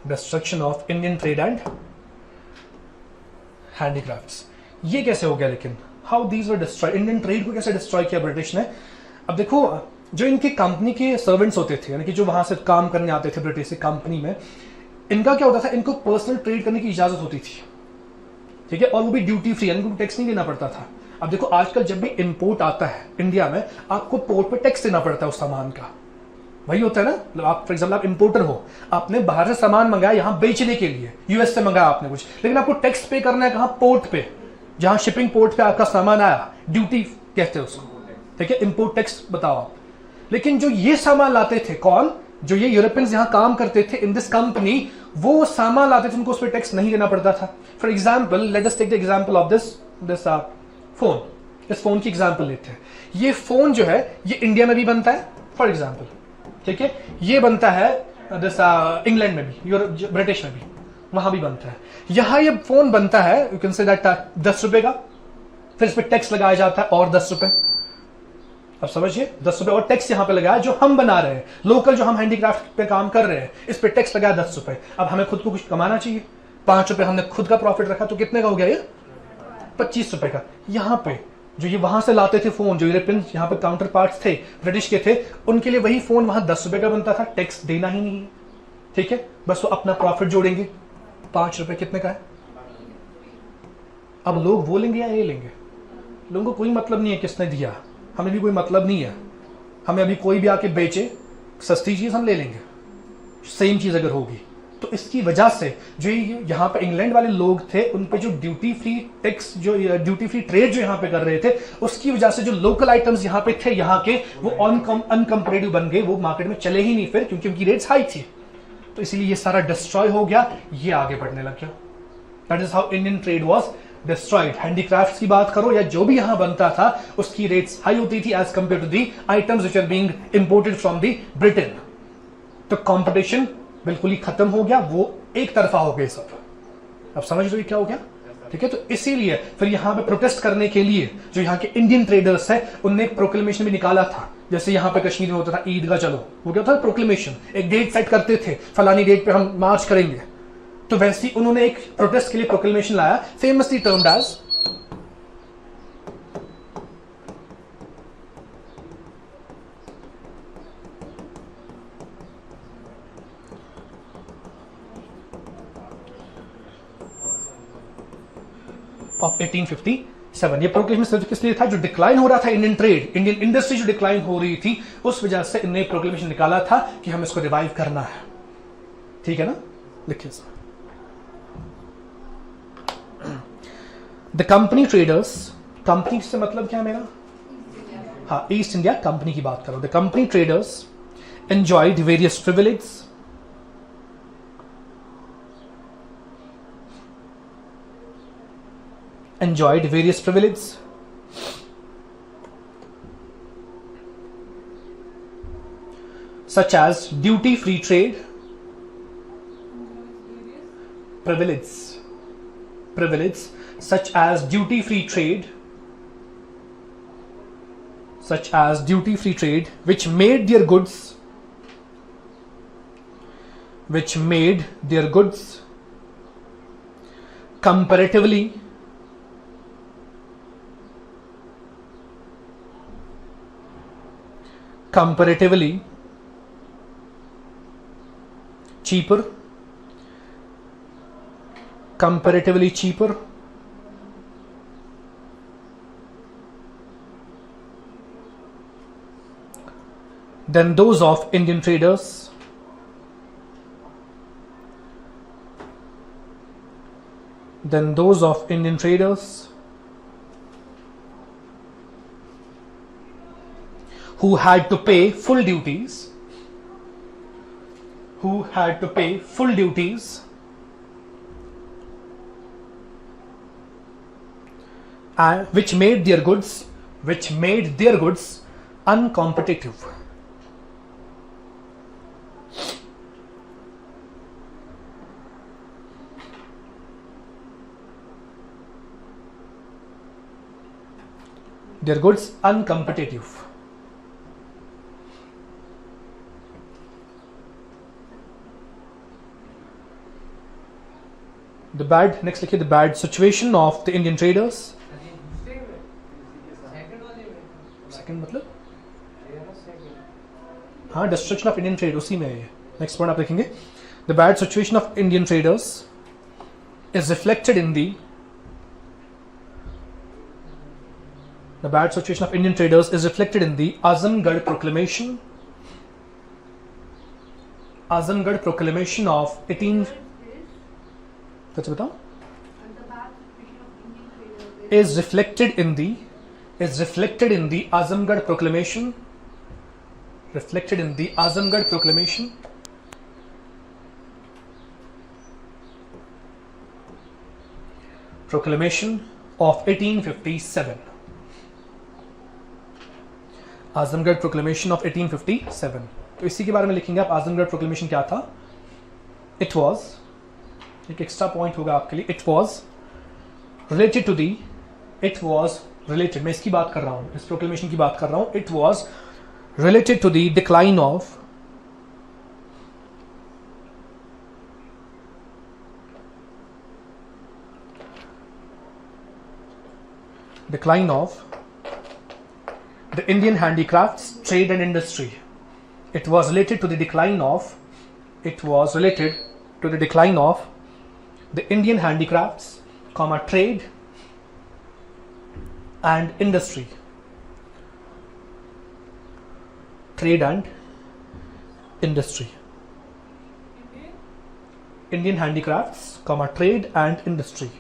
Speaker 1: Destruction of Indian trade and handicrafts. ये कैसे हो गया, लेकिन how these were destroy, Indian trade को कैसे डिस्ट्रॉय किया ब्रिटिश ने। अब देखो, जो इनकी कंपनी के सर्वेंट्स होते थे, यानी कि जो वहां से काम करने आते थे ब्रिटिश की कंपनी में, इनका क्या होता था, इनको पर्सनल ट्रेड करने की इजाजत होती थी, ठीक है, और वो भी ड्यूटी फ्री, यानी कि टैक्स नहीं देना पड़ता था। अब देखो, आजकल जब भी इंपोर्ट आता है इंडिया में, आपको पोर्ट पे टैक्स देना पड़ता है उस सामान का, वही होता है ना। आप फॉर एग्जाम्पल आप इंपोर्टर हो, आपने बाहर से सामान मंगाया यहाँ बेचने के लिए, यूएस से मंगाया आपने कुछ, लेकिन आपको टैक्स पे करना है कहाँ, पोर्ट पे, जहां शिपिंग पोर्ट पे आपका सामान आया, ड्यूटी कहते हैं उसको, ठीक है, इंपोर्ट टैक्स बताओ आप। लेकिन जो ये सामान लाते थे, कौन, जो ये यूरोपियंस यहाँ काम करते थे इन दिस कंपनी, वो सामान लाते थे, उनको उस पर टैक्स नहीं देना पड़ता था। For example let us take the example of this phone, इस फोन की एग्जाम्पल लेते हैं। ये फोन जो है ये इंडिया में भी बनता है, फॉर एग्जाम्पल, ठीक है, ये बनता है इंग्लैंड में भी, ब्रिटिश में भी, वहां भी बनता है। यहां ये फोन बनता है, यू कैन से दैट 10 रुपए का, फिर इस पे टैक्स लगाया जाता है और 10 रुपए। अब समझिए, 10 रुपए और टैक्स यहां पे लगाया, जो हम बना रहे हैं लोकल, जो हम हैंडीक्राफ्ट पे काम कर रहे हैं, इस पे टैक्स लगाया 10 रुपए। अब हमें खुद को कुछ कमाना चाहिए, 5 रुपए हमने खुद का प्रॉफिट रखा, तो कितने का हो गया ये, 25 रुपए का। यहां पे जो ये वहां से लाते थे फोन, जो यूरोपियन यहाँ पे काउंटर पार्ट्स थे ब्रिटिश के थे, उनके लिए वही फोन वहां 10 रुपए का बनता था, टैक्स देना ही नहीं है, ठीक है, बस वो अपना प्रॉफिट जोड़ेंगे। 5 रुपए कितने का है। अब लोग वो लेंगे या ये लेंगे, लोगों को कोई मतलब नहीं है किसने दिया, हमें भी कोई मतलब नहीं है, हमें अभी कोई भी आके बेचे सस्ती चीज हम ले लेंगे, सेम चीज अगर होगी। तो इसकी वजह से जो यहाँ पे इंग्लैंड वाले लोग थे, उन पे जो ड्यूटी फ्री टैक्स, जो ड्यूटी फ्री ट्रेड जो यहाँ पे कर रहे थे, उसकी वजह से जो लोकल आइटम्स यहाँ पे थे यहाँ के, वो अनकंपेरेटिव बन गए, वो मार्केट में चले ही नहीं फिर, क्योंकि उनकी रेट्स हाई थी। तो इसीलिए ये सारा डिस्ट्रॉय हो गया, ये आगे बढ़ने लग गया। That is how Indian trade was destroyed. Handicrafts की बात करो या जो भी यहां बनता था, उसकी रेट्स हाई होती थी as compare to the items which are being imported from the Britain. तो कंपटीशन बिल्कुल ही खत्म हो गया, वो एक तरफा हो गए सब। अब समझ लो ये क्या हो गया, ठीक है। तो इसीलिए फिर यहां पे प्रोटेस्ट करने के लिए जो यहाँ के इंडियन ट्रेडर्स है, उनने एक प्रोक्लेमेशन भी निकाला था, जैसे यहाँ पे कश्मीर में होता था ईद का, चलो वो क्या था, प्रोक्लेमेशन, एक डेट सेट करते थे, फलानी डेट पे हम मार्च करेंगे। तो वैसे ही उन्होंने एक प्रोटेस्ट के लिए प्रोक्लेमेशन लाया, फेमसली टर्म्ड एज ऑफ 1857। ये प्रोक्लेमेशन सिर्फ किस लिए था, जो डिक्लाइन हो रहा था इंडियन ट्रेड, इंडियन इंडस्ट्री जो डिक्लाइन हो रही थी, उस वजह से इन्होंने प्रोक्लेमेशन निकाला था कि हम इसको रिवाइव करना है, ठीक है ना। लिखिए द कंपनी ट्रेडर्स, कंपनी से मतलब क्या है मेरा, हाँ, ईस्ट इंडिया कंपनी की बात करो। The company traders enjoyed various privileges such as duty free trade privileges privilege such as duty free trade, which made their goods comparatively cheaper than those of Indian traders who had to pay full duties and which made their goods uncompetitive. Their goods uncompetitive. The bad, next लिखिए, the bad situation of the Indian traders. Second मतलब हाँ, destruction of Indian trade उसी में है. Next point आप लिखेंगे, the bad situation of Indian traders is reflected in the Azamgarh Proclamation. Azamgarh Proclamation of 18. That's बताओ. Is reflected in the Azamgarh Proclamation. Proclamation of 1857. Azamgarh proclamation of 1857. तो इसी के बारे में लिखेंगे आप. आजमगढ़ प्रोक्लेमेशन क्या था? इट वॉज, एक एक्स्ट्रा पॉइंट होगा आपके लिए, it was related to the, मैं इसकी बात कर रहा हूं, इस प्रोक्लेमेशन की बात कर रहा हूं. It was related to the decline of the Indian handicrafts, trade and industry. It was related to the decline of the Indian handicrafts, trade and industry. Indian handicrafts, trade and industry.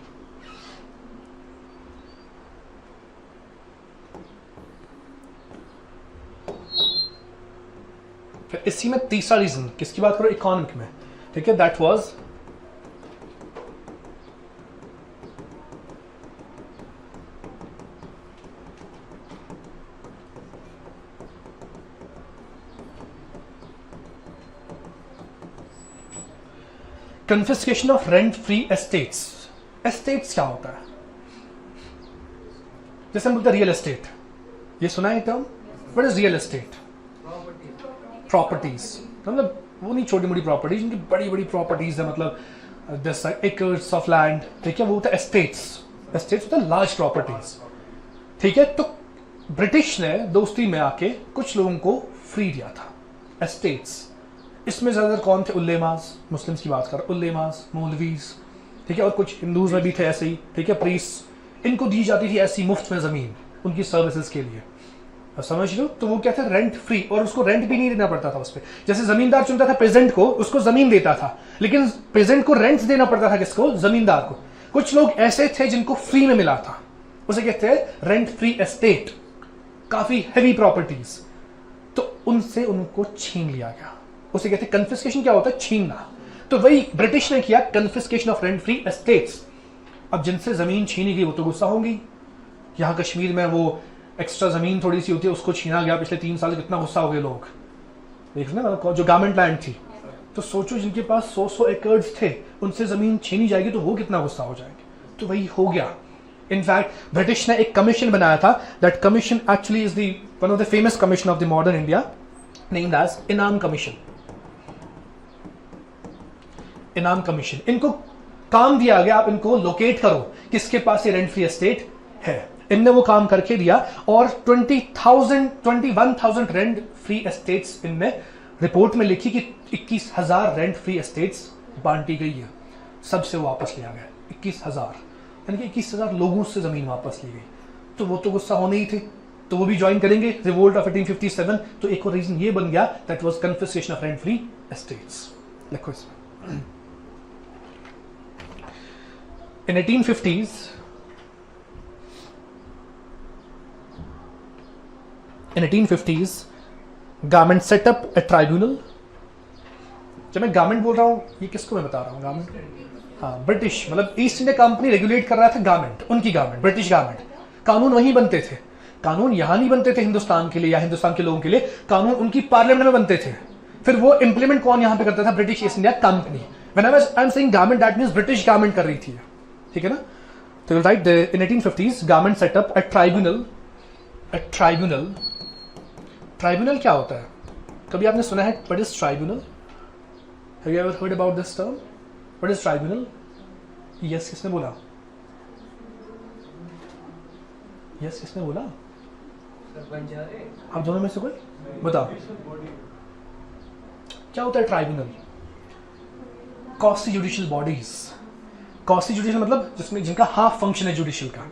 Speaker 1: इसी में तीसरा reason किसकी बात करो? Economic में. ठीक है, that was confiscation of rent free estates. Estates क्या होता है? जैसे हम बोलते हैं रियल एस्टेट, ये सुना है term? What is real estate? Properties, मतलब वो नहीं छोटी मोटी प्रॉपर्टीज, जिनकी बड़ी बड़ी प्रॉपर्टीज है, मतलब 10 एकर्स ऑफ लैंड. ठीक है, वो होता है एस्टेट्स. एस्टेट्स होता है लार्ज प्रॉपर्टीज. ठीक है, तो ब्रिटिश ने दोस्ती में आके कुछ लोगों को फ्री दिया था एस्टेट्स. इसमें ज्यादातर कौन थे? उल्लेमास, मुस्लिम्स की बात कर, उल्लेमास, मौलवीज. ठीक है, और कुछ हिंदूज में भी थे ऐसे ही. ठीक है, प्रीस्ट. इनको दी जाती थी ऐसी मुफ्त में जमीन उनकी सर्विसेज के लिए. समझ लो, तो वो क्या था? Rent free. और उसको रेंट भी नहीं देना पड़ता था उस पर. जैसे जमींदार चुनता था प्रेजेंट को, उसको जमीन देता था, लेकिन प्रेजेंट को रेंट देना पड़ता था. किसको? जमींदार को. कुछ लोग ऐसे थे जिनको फ्री में मिला था, उसे कहते हैं रेंट फ्री एस्टेट. काफी हैवी प्रॉपर्टीज, तो उनसे उनको छीन लिया गया. उसे कहते हैं कन्फिस्केशन. क्या होता है? छीनना. तो वही ब्रिटिश ने किया, confiscation of rent free estates. अब जिनसे जमीन छीनी गई वो तो गुस्सा होंगी. यहां कश्मीर में वो एक्स्ट्रा जमीन थोड़ी सी होती है, उसको छीना गया पिछले 3 साल. कितना गुस्सा हो गए लोग, देख ना, जो गवर्नमेंट लैंड थी. तो सोचो, जिनके पास 100 एकड़ थे, उनसे जमीन छीनी जाएगी तो वो कितना गुस्सा हो जाएंगे. तो वही हो गया। इनफैक्ट ब्रिटिश ने एक कमीशन बनाया था, that commission actually is the one of the famous commission of the modern India, named as Inam commission. Inam commission, इनको काम दिया गया आप इनको लोकेट करो किसके पास ये रेंट फ्री एस्टेट है। इनने वो काम करके दिया और 21,000 रेंट फ्री एस्टेट्स इनने रिपोर्ट में लिखी कि 21,000 रेंट फ्री एस्टेट्स बांटी गई है, सबसे वापस लिया गया 21,000, यानी कि 21,000 लोगों से जमीन वापस ली गई। तो वो तो गुस्सा होने ही थे, तो वो भी ज्वाइन करेंगे रिवोल्ट ऑफ 1857। तो एक और रीजन ये बन गया that was confiscation of rent free estates. लिखो इसमें in 1850s government set up A tribunal. जब मैं गवर्नमेंट बोल रहा हूं ये किसको मैं बता रहा हूं, गवर्नमेंट, हाँ ब्रिटिश, मतलब ईस्ट इंडिया कंपनी रेगुलेट कर रहा था गवर्नमेंट, उनकी गवर्नमेंट, ब्रिटिश गवर्नमेंट। कानून वहीं बनते थे, कानून यहां नहीं बनते थे हिंदुस्तान के लिए या हिंदुस्तान के लोगों के लिए, कानून उनकी पार्लियामेंट में बनते थे। फिर वो इंप्लीमेंट कौन यहां पे करता था, British East India company. When I am saying government that means British government कर रही थी, ठीक है ना। तो राइट इन 1850s गवर्नमेंट सेट अप ए ट्राइब्यूनल। ट्राइब्यूनल क्या होता है, कभी आपने सुना है what is tribunal? Have you ever heard about this term, what is tribunal? Yes किसने बोला, यस किसने बोला? आप दोनों में से कोई बताओ क्या होता है ट्राइब्यूनल? कॉस्टी judicial bodies. कॉस्टी जुडिशियल मतलब जिसमें जिनका हाफ फंक्शन है जुडिशियल का,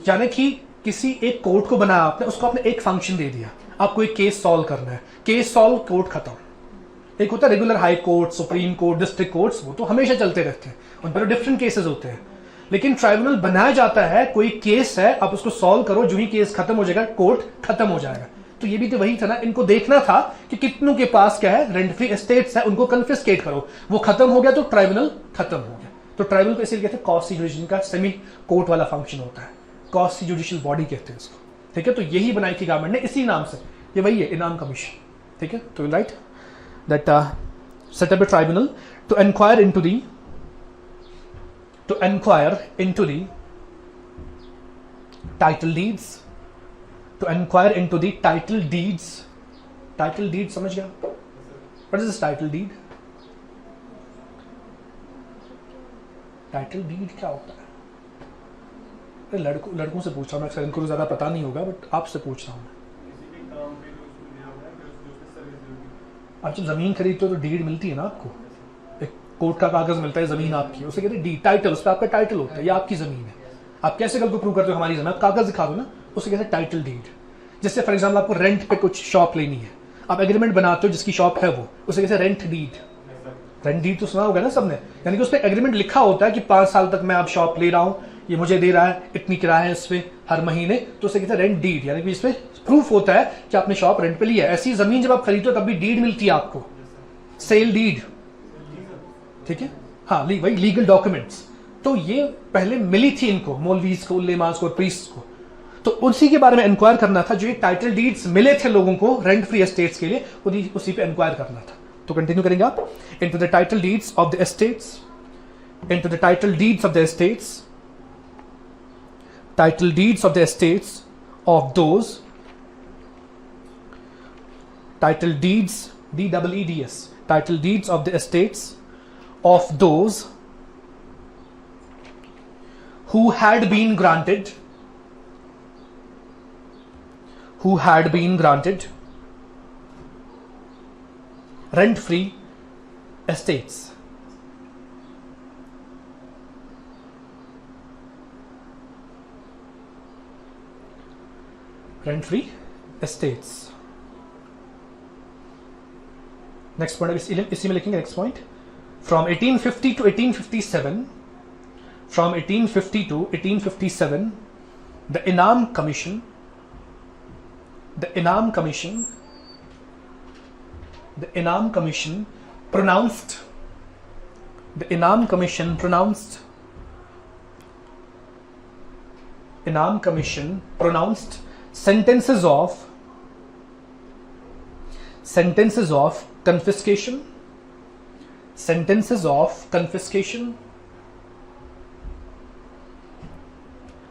Speaker 1: यानी कि किसी एक कोर्ट को बनाया आपने, उसको आपने एक फंक्शन दे दिया, आपको एक केस सॉल्व करना है, केस सॉल्व, कोर्ट खत्म। एक होता है regular high court, supreme court, district courts, वो तो हमेशा चलते रहते हैं, उन पर डिफरेंट केसेस होते हैं। लेकिन ट्राइब्यूनल बनाया जाता है, कोई केस है, आप उसको सॉल्व करो, जो ही केस खत्म हो जाएगा कोर्ट खत्म हो जाएगा। तो ये भी तो वही था ना, इनको देखना था कि कितनों के पास क्या है, रेंट फ्री एस्टेट्स है, उनको कन्फिस्केट करो। वो खत्म हो गया तो ट्राइब्यूनल खत्म हो गया। तो ट्राइब्यूनल को इसलिए कहते हैं कॉस्टी जुडिशियल का सेमी कोर्ट वाला फंक्शन होता है, कॉस्टी जुडिशियल बॉडी कहते हैं इसको, ठीक है। तो यही बनाई थी गवर्नमेंट ने इसी नाम से, ये वही है इनाम कमीशन, ठीक है। तो right that set up a tribunal to inquire into the title deeds, title deeds समझ गया? What is this title deed? Title deed क्या होता है? लड़कों से पूछ रहा हूँ मैं, इनको तो ज्यादा पता नहीं होगा, बट आपसे पूछ रहा हूँ मैं। आप जब जमीन खरीदते हो तो डीड मिलती है ना आपको, एक कोर्ट का कागज मिलता है जमीन आपकी, उसे कहते हैं डीड, टाइटल, उस पर आपका टाइटल होता है, ये आपकी जमीन है। आप कैसे कल को प्रूव करते हो हमारी जमीन? कागज दिखा दो ना, उसे कहते हैं टाइटल डीड। जैसे फॉर एग्जाम्पल आपको रेंट पे कुछ शॉप लेनी है, आप एग्रीमेंट बनाते हो जिसकी शॉप है वो, उसे कहते हैं रेंट डीड। रेंट डीड तो सुना होगा ना सबने, यानी कि उस पर एग्रीमेंट लिखा होता है कि 5 साल तक मैं आप शॉप ले रहा हूँ, ये मुझे दे रहा है, इतनी किराया है इस पे हर महीने, तो उसे कहते हैं रेंट डीड, यानी कि इस पे प्रूफ होता है कि आपने शॉप रेंट पे ली है। ऐसी जमीन जब आप खरीदते हो तब भी डीड मिलती है आपको, सेल डीड, ठीक है, हाँ वही लीगल डॉक्यूमेंट्स। तो ये पहले मिली थी इनको, मौलवीज को, उलेमास को, प्रीस्ट को, तो उसी के बारे में इंक्वायर करना था। जो ये टाइटल डीड्स मिले थे लोगों को रेंट फ्री एस्टेट्स के लिए, उसी पे इंक्वायर करना था। तो कंटिन्यू करेंगे आप, into the title deeds of the estates, into the title deeds of the estates, title deeds of the estates of those, title deeds, DEEDS, title deeds of the estates of those who had been granted rent free estates. Rent free estates. Next point इसी में लिखेंगे, next point, from 1850 to 1857, from 1850 to 1857 the इनाम commission pronounced sentences of confiscation,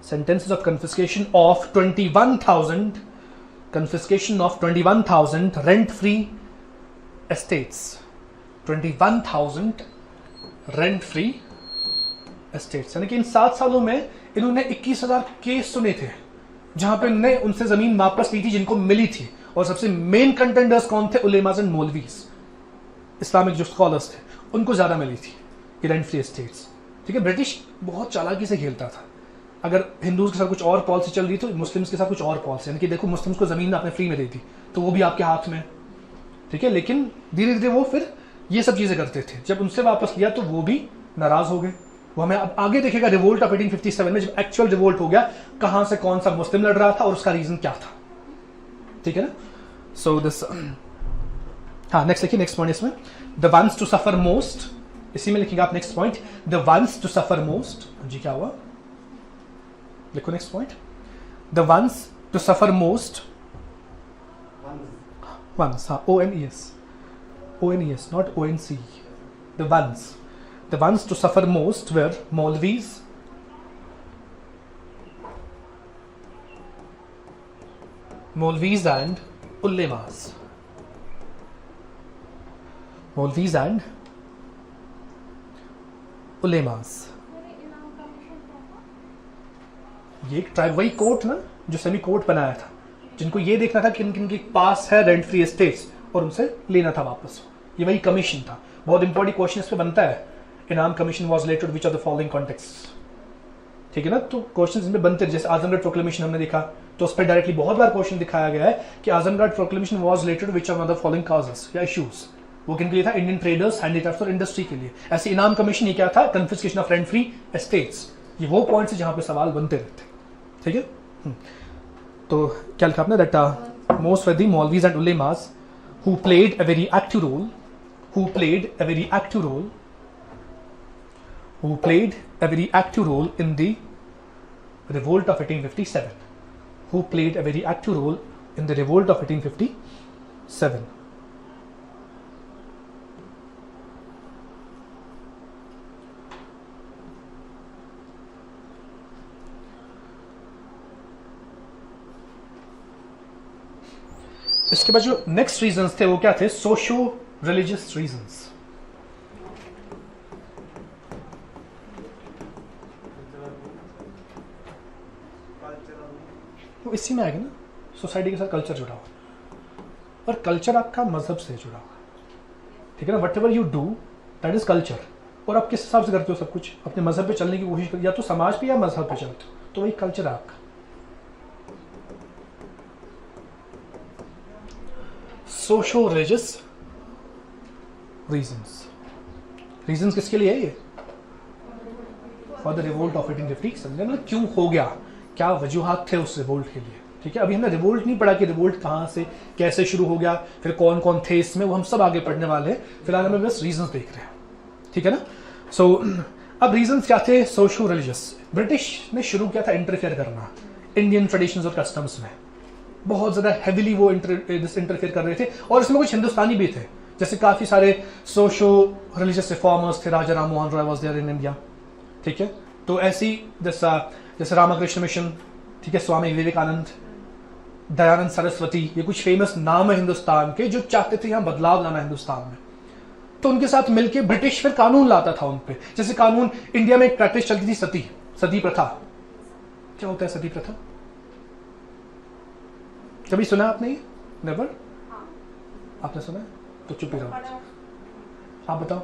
Speaker 1: sentences of confiscation of 21,000 rent-free estates. 21,000 rent-free estates, यानी कि इन 7 सालों में इन्होंने 21,000 case सुने थे जहां पे इन्होंने उनसे जमीन वापस ली थी जिनको मिली थी। और सबसे मेन कंटेंडर्स कौन थे? उलेमास एंड मौलवीज, इस्लामिक जो स्कॉलर्स थे, उनको ज्यादा मिली थी ये रेंट फ्री एस्टेट्स। ठीक है, ब्रिटिश बहुत चालाकी से खेलता था। अगर हिंदूज के साथ कुछ और पॉलिसी चल रही तो मुस्लिम्स के साथ कुछ और पॉलिसी, यानी कि देखो मुस्लिम्स को जमीन आपने फ्री में दे दी तो वो भी आपके हाथ में। ठीक है, लेकिन धीरे धीरे वो फिर ये सब चीजें करते थे। जब उनसे वापस लिया तो वो भी नाराज हो गए। वो हमें अब आगे देखेगा रिवोल्ट ऑफ 1857 में, जब एक्चुअल रिवोल्ट हो गया, कहां से कौन सा मुस्लिम लड़ रहा था और उसका रीजन क्या था। ठीक है ना, सो दिस हाँ नेक्स्ट लिखिए, नेक्स्ट पॉइंट इसमें the ones to suffer most, इसी में लिखेंगे आप next point, the ones to suffer most. जी क्या हुआ, लिखो next point, the ones to suffer most, ones, हाँ ONES, not ONC, the ones to suffer most were Maulvis, and Ulemas. Maulvis and Ulemas. ये एक ट्राइब, वही court ना जो सेमी कोर्ट बनाया था, जिनको ये देखना था किन किन के पास है रेंट फ्री एस्टेट्स और उनसे लेना था वापस। ये वही कमीशन था। बहुत इंपॉर्टेंट क्वेश्चन इस पे बनता है, इनाम commission was related which of the following context. ठीक है ना, तो क्वेश्चन इसमें बनते हैं। जैसे आजमगढ़ प्रोक्लेमेशन हमने देखा तो उस पर डायरेक्टली बहुत बार क्वेश्चन दिखाया गया है कि Azamgarh proclamation was related which of the following causes या इश्यूज। वो किन के लिए था? इंडियन ट्रेडर्स, हैंडीक्राफ्ट्स और इंडस्ट्री के लिए। ऐसे इनाम कमीशन ये क्या था? Confiscation of rent free estates. ये वो पॉइंट्स है जहां पे सवाल बनते रहते हैं। ठीक है, तो क्या लिखा आपने? That most were the maulvis and ulemas who played a very active role in the revolt of 1857. Who played a very active role in the revolt of 1857. इसके बाद जो नेक्स्ट रीजंस थे वो क्या थे? Socio religious reasons. वो इसी में आएगा ना, सोसाइटी के साथ कल्चर जुड़ा हुआ, और कल्चर आपका मजहब से जुड़ा हुआ। ठीक है ना, what ever you do that is culture. और आप किस हिसाब से करते हो सब कुछ? अपने मजहब पे चलने की कोशिश करते, या तो समाज पे या मजहब पे चलते हो, तो वही कल्चर है आपका। सोशो रिलीजियस रीजंस किसके लिए है ये? For the revolt of 1857। मतलब क्यों हो गया, क्या वजूहात थे उस रिवोल्ट के लिए। ठीक है, अभी हमने रिवोल्ट नहीं पढ़ा कि रिवोल्ट कहां से कैसे शुरू हो गया, फिर कौन कौन थे इसमें, वो हम सब आगे पढ़ने वाले हैं। फिलहाल हम बस रीजंस देख रहे हैं। ठीक है ना, सो अब रीजंस क्या थे? Socio religious. ब्रिटिश ने शुरू किया था इंटरफेयर करना इंडियन ट्रेडिशंस और कस्टम्स में, बहुत ज्यादा हेविली वो इंटरफेयर कर रहे थे। और इसमें कुछ हिंदुस्तानी भी थे, जैसे काफी सारे सोशो रिलीजियस रिफॉर्मर्स थे। Raja Ram Mohan Roy was there in India. ठीक है, तो ऐसी जैसे रामकृष्ण मिशन, ठीक है, स्वामी विवेकानंद, दयानंद सरस्वती, ये कुछ फेमस नाम है हिंदुस्तान के जो चाहते थे यहां बदलाव लाना हिंदुस्तान में। तो उनके साथ मिलकर ब्रिटिश फिर कानून लाता था उन पे। जैसे कानून इंडिया में एक प्रैक्टिस चलती थी सती प्रथा। क्या होता है सती प्रथा? कभी सुना आपने? नेवर? आपने सुना? तो चुप ही रहो। आप बताओ।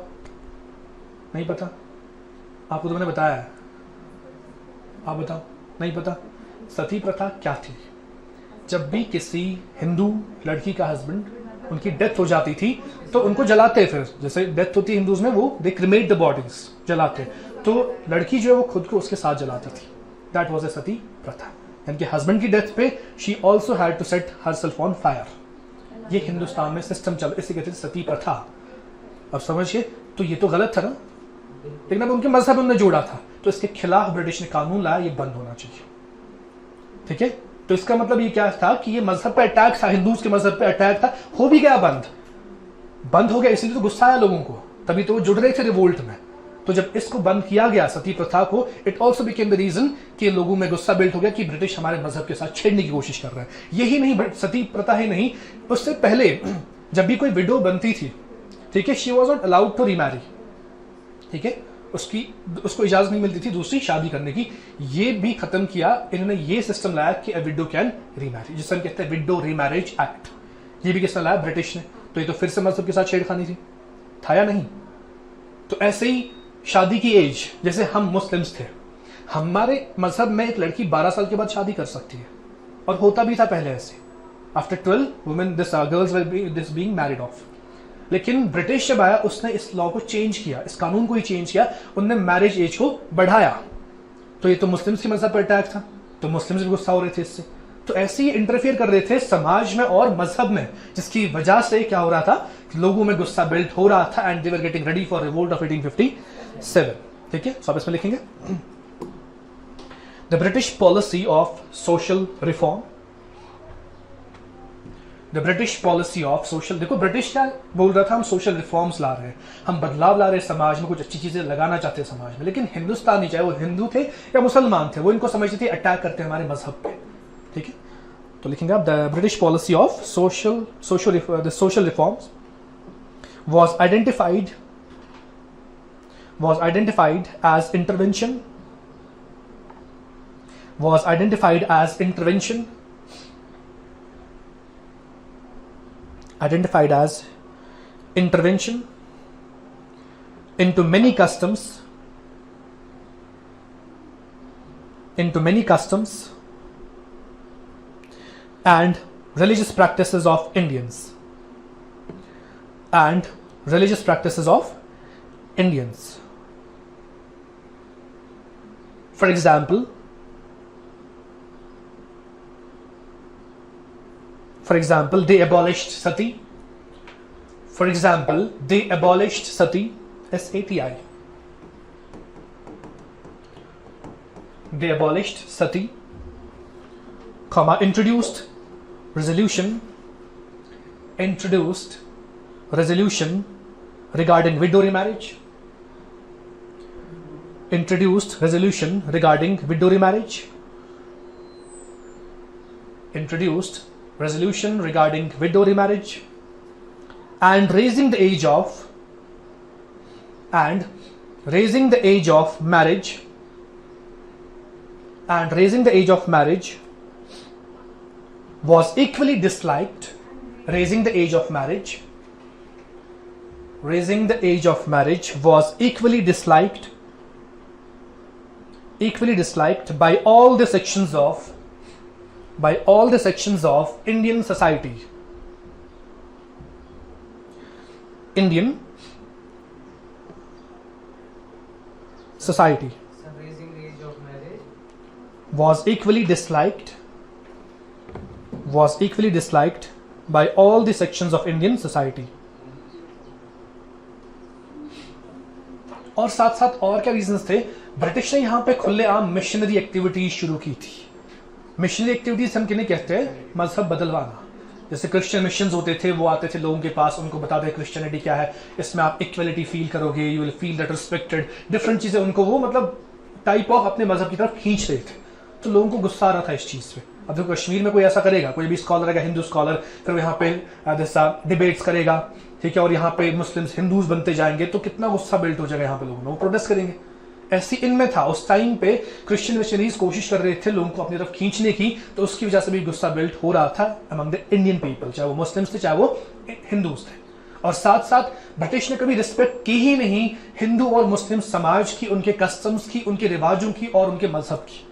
Speaker 1: नहीं पता? आपको तो मैंने बताया है। आप बताओ। नहीं पता? सती प्रथा क्या थी? जब भी किसी हिंदू लड़की का हस्बैंड, उनकी डेथ हो जाती थी तो उनको जलाते। फिर जैसे डेथ होती है हिंदूज में, वो दे क्रिमेट द बॉडीज, जलाते। तो लड़की जो है वो खुद को उसके साथ जलाती थी। दैट वाज ए सती प्रथा। यानी कि हस्बैंड की डेथ पे she also had to set herself on fire. ये हिंदुस्तान में सिस्टम चल, इसे कहते थे सती प्रथा। अब समझिए, तो ये तो गलत था ना, लेकिन अब उनके मजहब उन्होंने जोड़ा था, तो इसके खिलाफ ब्रिटिश ने कानून लाया, ये बंद होना चाहिए। ठीक है, तो इसका मतलब ये क्या था कि ये मजहब पे अटैक था, हिंदूज के मजहब पे अटैक था। हो भी गया, बंद हो गया, इसलिए तो गुस्सा आया लोगों को, तभी तो वो जुड़ रहे थे रिवोल्ट में। तो जब इसको बंद किया गया सती प्रथा को, it also became the reason कि लोगों में गुस्सा बिल्ड हो गया कि ब्रिटिश हमारे मजहब के साथ छेड़ने की कोशिश कर रहे हैं। यही नहीं, सती प्रथा ही नहीं, उससे पहले जब भी कोई विडो बनती थी, ठीक है, she was not allowed to remarry, ठीक है, उसको इजाजत नहीं मिलती थी दूसरी शादी करने की। ये भी खत्म किया इन्होंने, ये सिस्टम लाया कि अ विडो कैन रीमैरी, जिसे हम कहते हैं विडो रीमैरिज एक्ट। ये भी किसने लाया? ब्रिटिश ने। तो ये तो फिर से मजहब के साथ छेड़खानी थी, था या नहीं? तो ऐसे ही शादी की एज, जैसे हम मुस्लिम्स थे, हमारे मजहब में एक लड़की 12 साल के बाद शादी कर सकती है, और होता भी था पहले ऐसे, after 12 women this girls will be this being married of. लेकिन ब्रिटिश जब आया उसने इस लॉ को चेंज किया, इस कानून को ही चेंज किया, उन्होंने मैरिज एज को बढ़ाया। तो ये तो मुस्लिम्स की मजहब पर अटैक था, तो मुस्लिम्स भी गुस्सा हो रहे थे इससे, तो ऐसे ही इंटरफेयर कर रहे थे समाज में और मजहब में, जिसकी वजह से क्या हो रहा था, लोगों में गुस्सा बिल्ड हो रहा था and they were getting ready for revolt of 1857। ठीक है, सब इसमें लिखेंगे। The British policy of social reform, the British policy of social, देखो ब्रिटिश क्या बोल रहा था, हम सोशल रिफॉर्म्स ला रहे हैं, हम बदलाव ला रहे हैं समाज में, कुछ अच्छी चीजें लगाना चाहते हैं समाज में। लेकिन हिंदुस्तानी, चाहे वो हिंदू थे या मुसलमान थे, वो इनको समझते थे अटैक करते हैं हमारे मजहब पे। ठीक है, तो लिखेंगे आप the British policy of social reforms was identified as intervention into many customs and religious practices of Indians. For example, they abolished sati. S-A-T-I. They abolished sati, introduced resolution regarding widow remarriage. Introduced resolution regarding widow remarriage. And raising the age of marriage. Was equally disliked. Raising the age of marriage was equally disliked by all the sections of Indian society. Raising the age of marriage was equally disliked by all the sections of Indian society. और साथ साथ और क्या reasons थे? British ने यहाँ पे खुलेआम मिशनरी एक्टिविटीज शुरू की थी। मिशनरी एक्टिविटीज हम किन्हें कहते हैं? मजहब बदलवाना। जैसे क्रिश्चियन मिशंस होते थे, वो आते थे लोगों के पास, उनको बताते थे क्रिश्चियनिटी क्या है, इसमें आप इक्वलिटी फील करोगे, you will feel that respected, different चीजें उनको वो मतलब टाइप ऑफ अपने मजहब की तरफ खींच रहे थे। तो लोगों को गुस्सा आ रहा था इस चीज पे। अब देखो कश्मीर में कोई ऐसा करेगा, कोई भी स्कॉलर है, हिंदू स्कॉलर, फिर यहाँ पे जैसा डिबेट्स करेगा, ठीक है, और यहाँ पे मुस्लिम्स हिंदूज बनते जाएंगे, तो कितना गुस्सा बिल्ड हो जाएगा यहाँ पे, लोगों में वो प्रोटेस्ट करेंगे। ऐसी इनमें था उस टाइम पे, क्रिश्चियन मिशनरीज कोशिश कर रहे थे लोगों को अपनी तरफ खींचने की, तो उसकी वजह से भी गुस्सा बिल्ड हो रहा था अमंग द इंडियन पीपल, चाहे वो मुस्लिम्स थे चाहे वो हिंदूज थे। और साथ साथ ब्रिटिश ने कभी रिस्पेक्ट की ही नहीं हिंदू और मुस्लिम समाज की, उनके कस्टम्स की, उनके रिवाजों की और उनके मजहब की।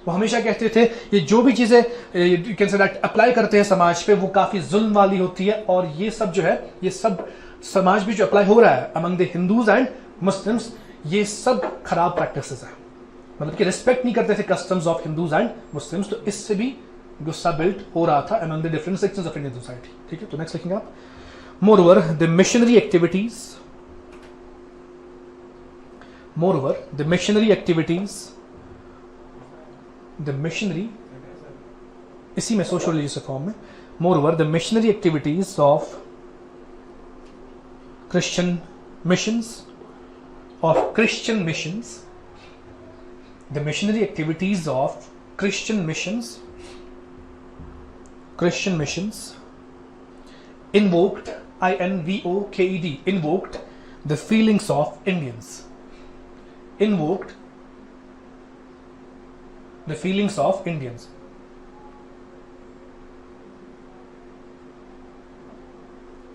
Speaker 1: वो हमेशा कहते थे ये जो भी चीजें अप्लाई करते हैं समाज पे, वो काफी जुल्म वाली होती है, और ये सब जो है, ये सब समाज भी जो अप्लाई हो रहा है among the Hindus and Muslims, ये सब खराब प्रैक्टिसेस है, मतलब कि रिस्पेक्ट नहीं करते थे customs of Hindus and Muslims. तो इससे भी गुस्सा बिल्ड हो रहा था among the different sections of Indian society. ठीक है, तो नेक्स्ट लिखेंगे आप, मोरओवर द मिशनरी एक्टिविटीज, इसी में सोशल रिलीजियस रिफॉर्म में, moreover the missionary activities of Christian missions of Christian missions, the missionary activities of Christian missions invoked, invoked, invoked the feelings of Indians, invoked the feelings of Indians,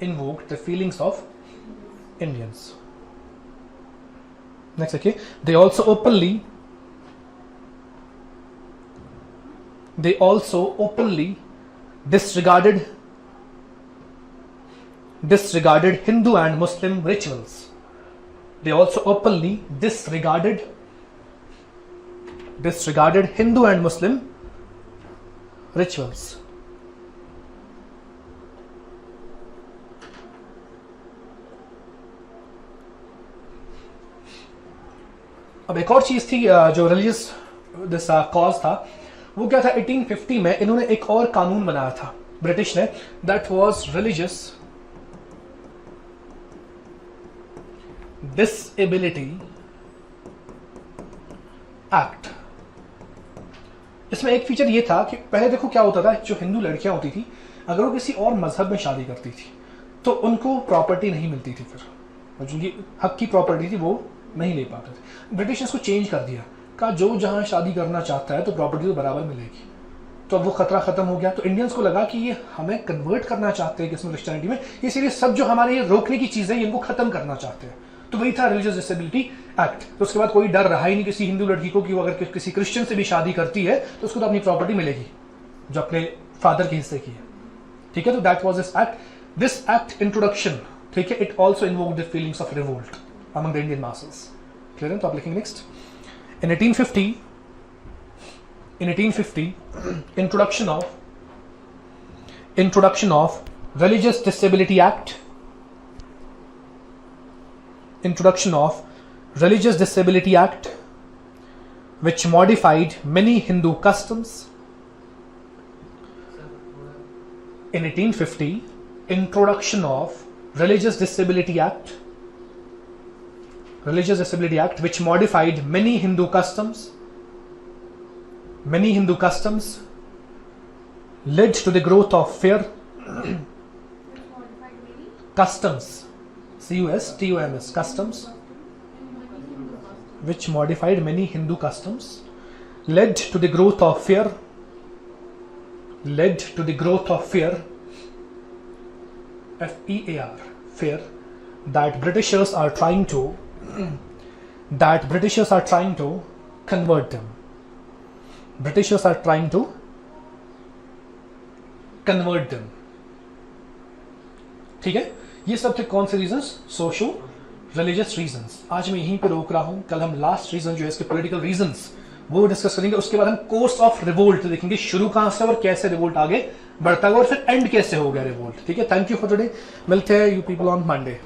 Speaker 1: invoked the feelings of Indians. Next, okay, they also openly disregarded Hindu and Muslim rituals. They also openly disregarded Hindu and Muslim rituals. अब एक और चीज थी जो religious this cause था, वो क्या था, 1850 में इन्होंने एक और कानून बनाया था ब्रिटिश ने, that was religious disability act. इसमें एक फीचर ये था कि पहले देखो क्या होता था, जो हिंदू लड़कियां होती थी अगर वो किसी और मजहब में शादी करती थी तो उनको प्रॉपर्टी नहीं मिलती थी, फिर जिनकी हक की प्रॉपर्टी थी वो नहीं ले पाते थे. ब्रिटिश ने इसको चेंज कर दिया, कहा जो जहां शादी करना चाहता है तो प्रॉपर्टी तो बराबर मिलेगी. तो अब वो खतरा खत्म हो गया. तो इंडियंस को लगा कि ये हमें कन्वर्ट करना चाहते हैं किस्म क्रिश्चियनिटी में, इसीलिए सब जो हमारे ये रोकने की चीजें इनको खत्म करना चाहते हैं. तो वही था रिलीजियस डिसेबिलिटी एक्ट. तो उसके बाद कोई डर रहा ही नहीं किसी हिंदू लड़की को कि वो अगर किसी क्रिश्चियन से भी शादी करती है तो उसको तो अपनी प्रॉपर्टी मिलेगी जो अपने फादर के हिस्से की है. ठीक है, तो that was this act. This act introduction, ठीक है, it also invoked the feelings of revolt among the Indian masses. Clear है? तो आप लिखेंगे next. In 1850, introduction of Religious Disability Act, which modified many Hindu customs. In 1850, introduction of Religious Disability Act, which modified many Hindu customs, led to the growth of fear. Customs, C-U-S-T-O-M-S, customs, which modified many Hindu customs, led to the growth of fear, F-E-A-R, fear, that Britishers are trying to convert them. ठीक है, ये सब थे कौन से reasons? Socio religious reasons. आज मैं यहीं पे रोक रहा हूं. कल हम लास्ट रीजन जो है इसके पॉलिटिकल रीजंस वो डिस्कस करेंगे. उसके बाद हम कोर्स ऑफ रिवोल्ट देखेंगे, शुरू कहां से और कैसे रिवोल्ट आगे बढ़ता है और फिर एंड कैसे हो गया रिवोल्ट. ठीक है, थैंक यू फॉर टुडे. मिलते हैं यू पीपल ऑन मंडे.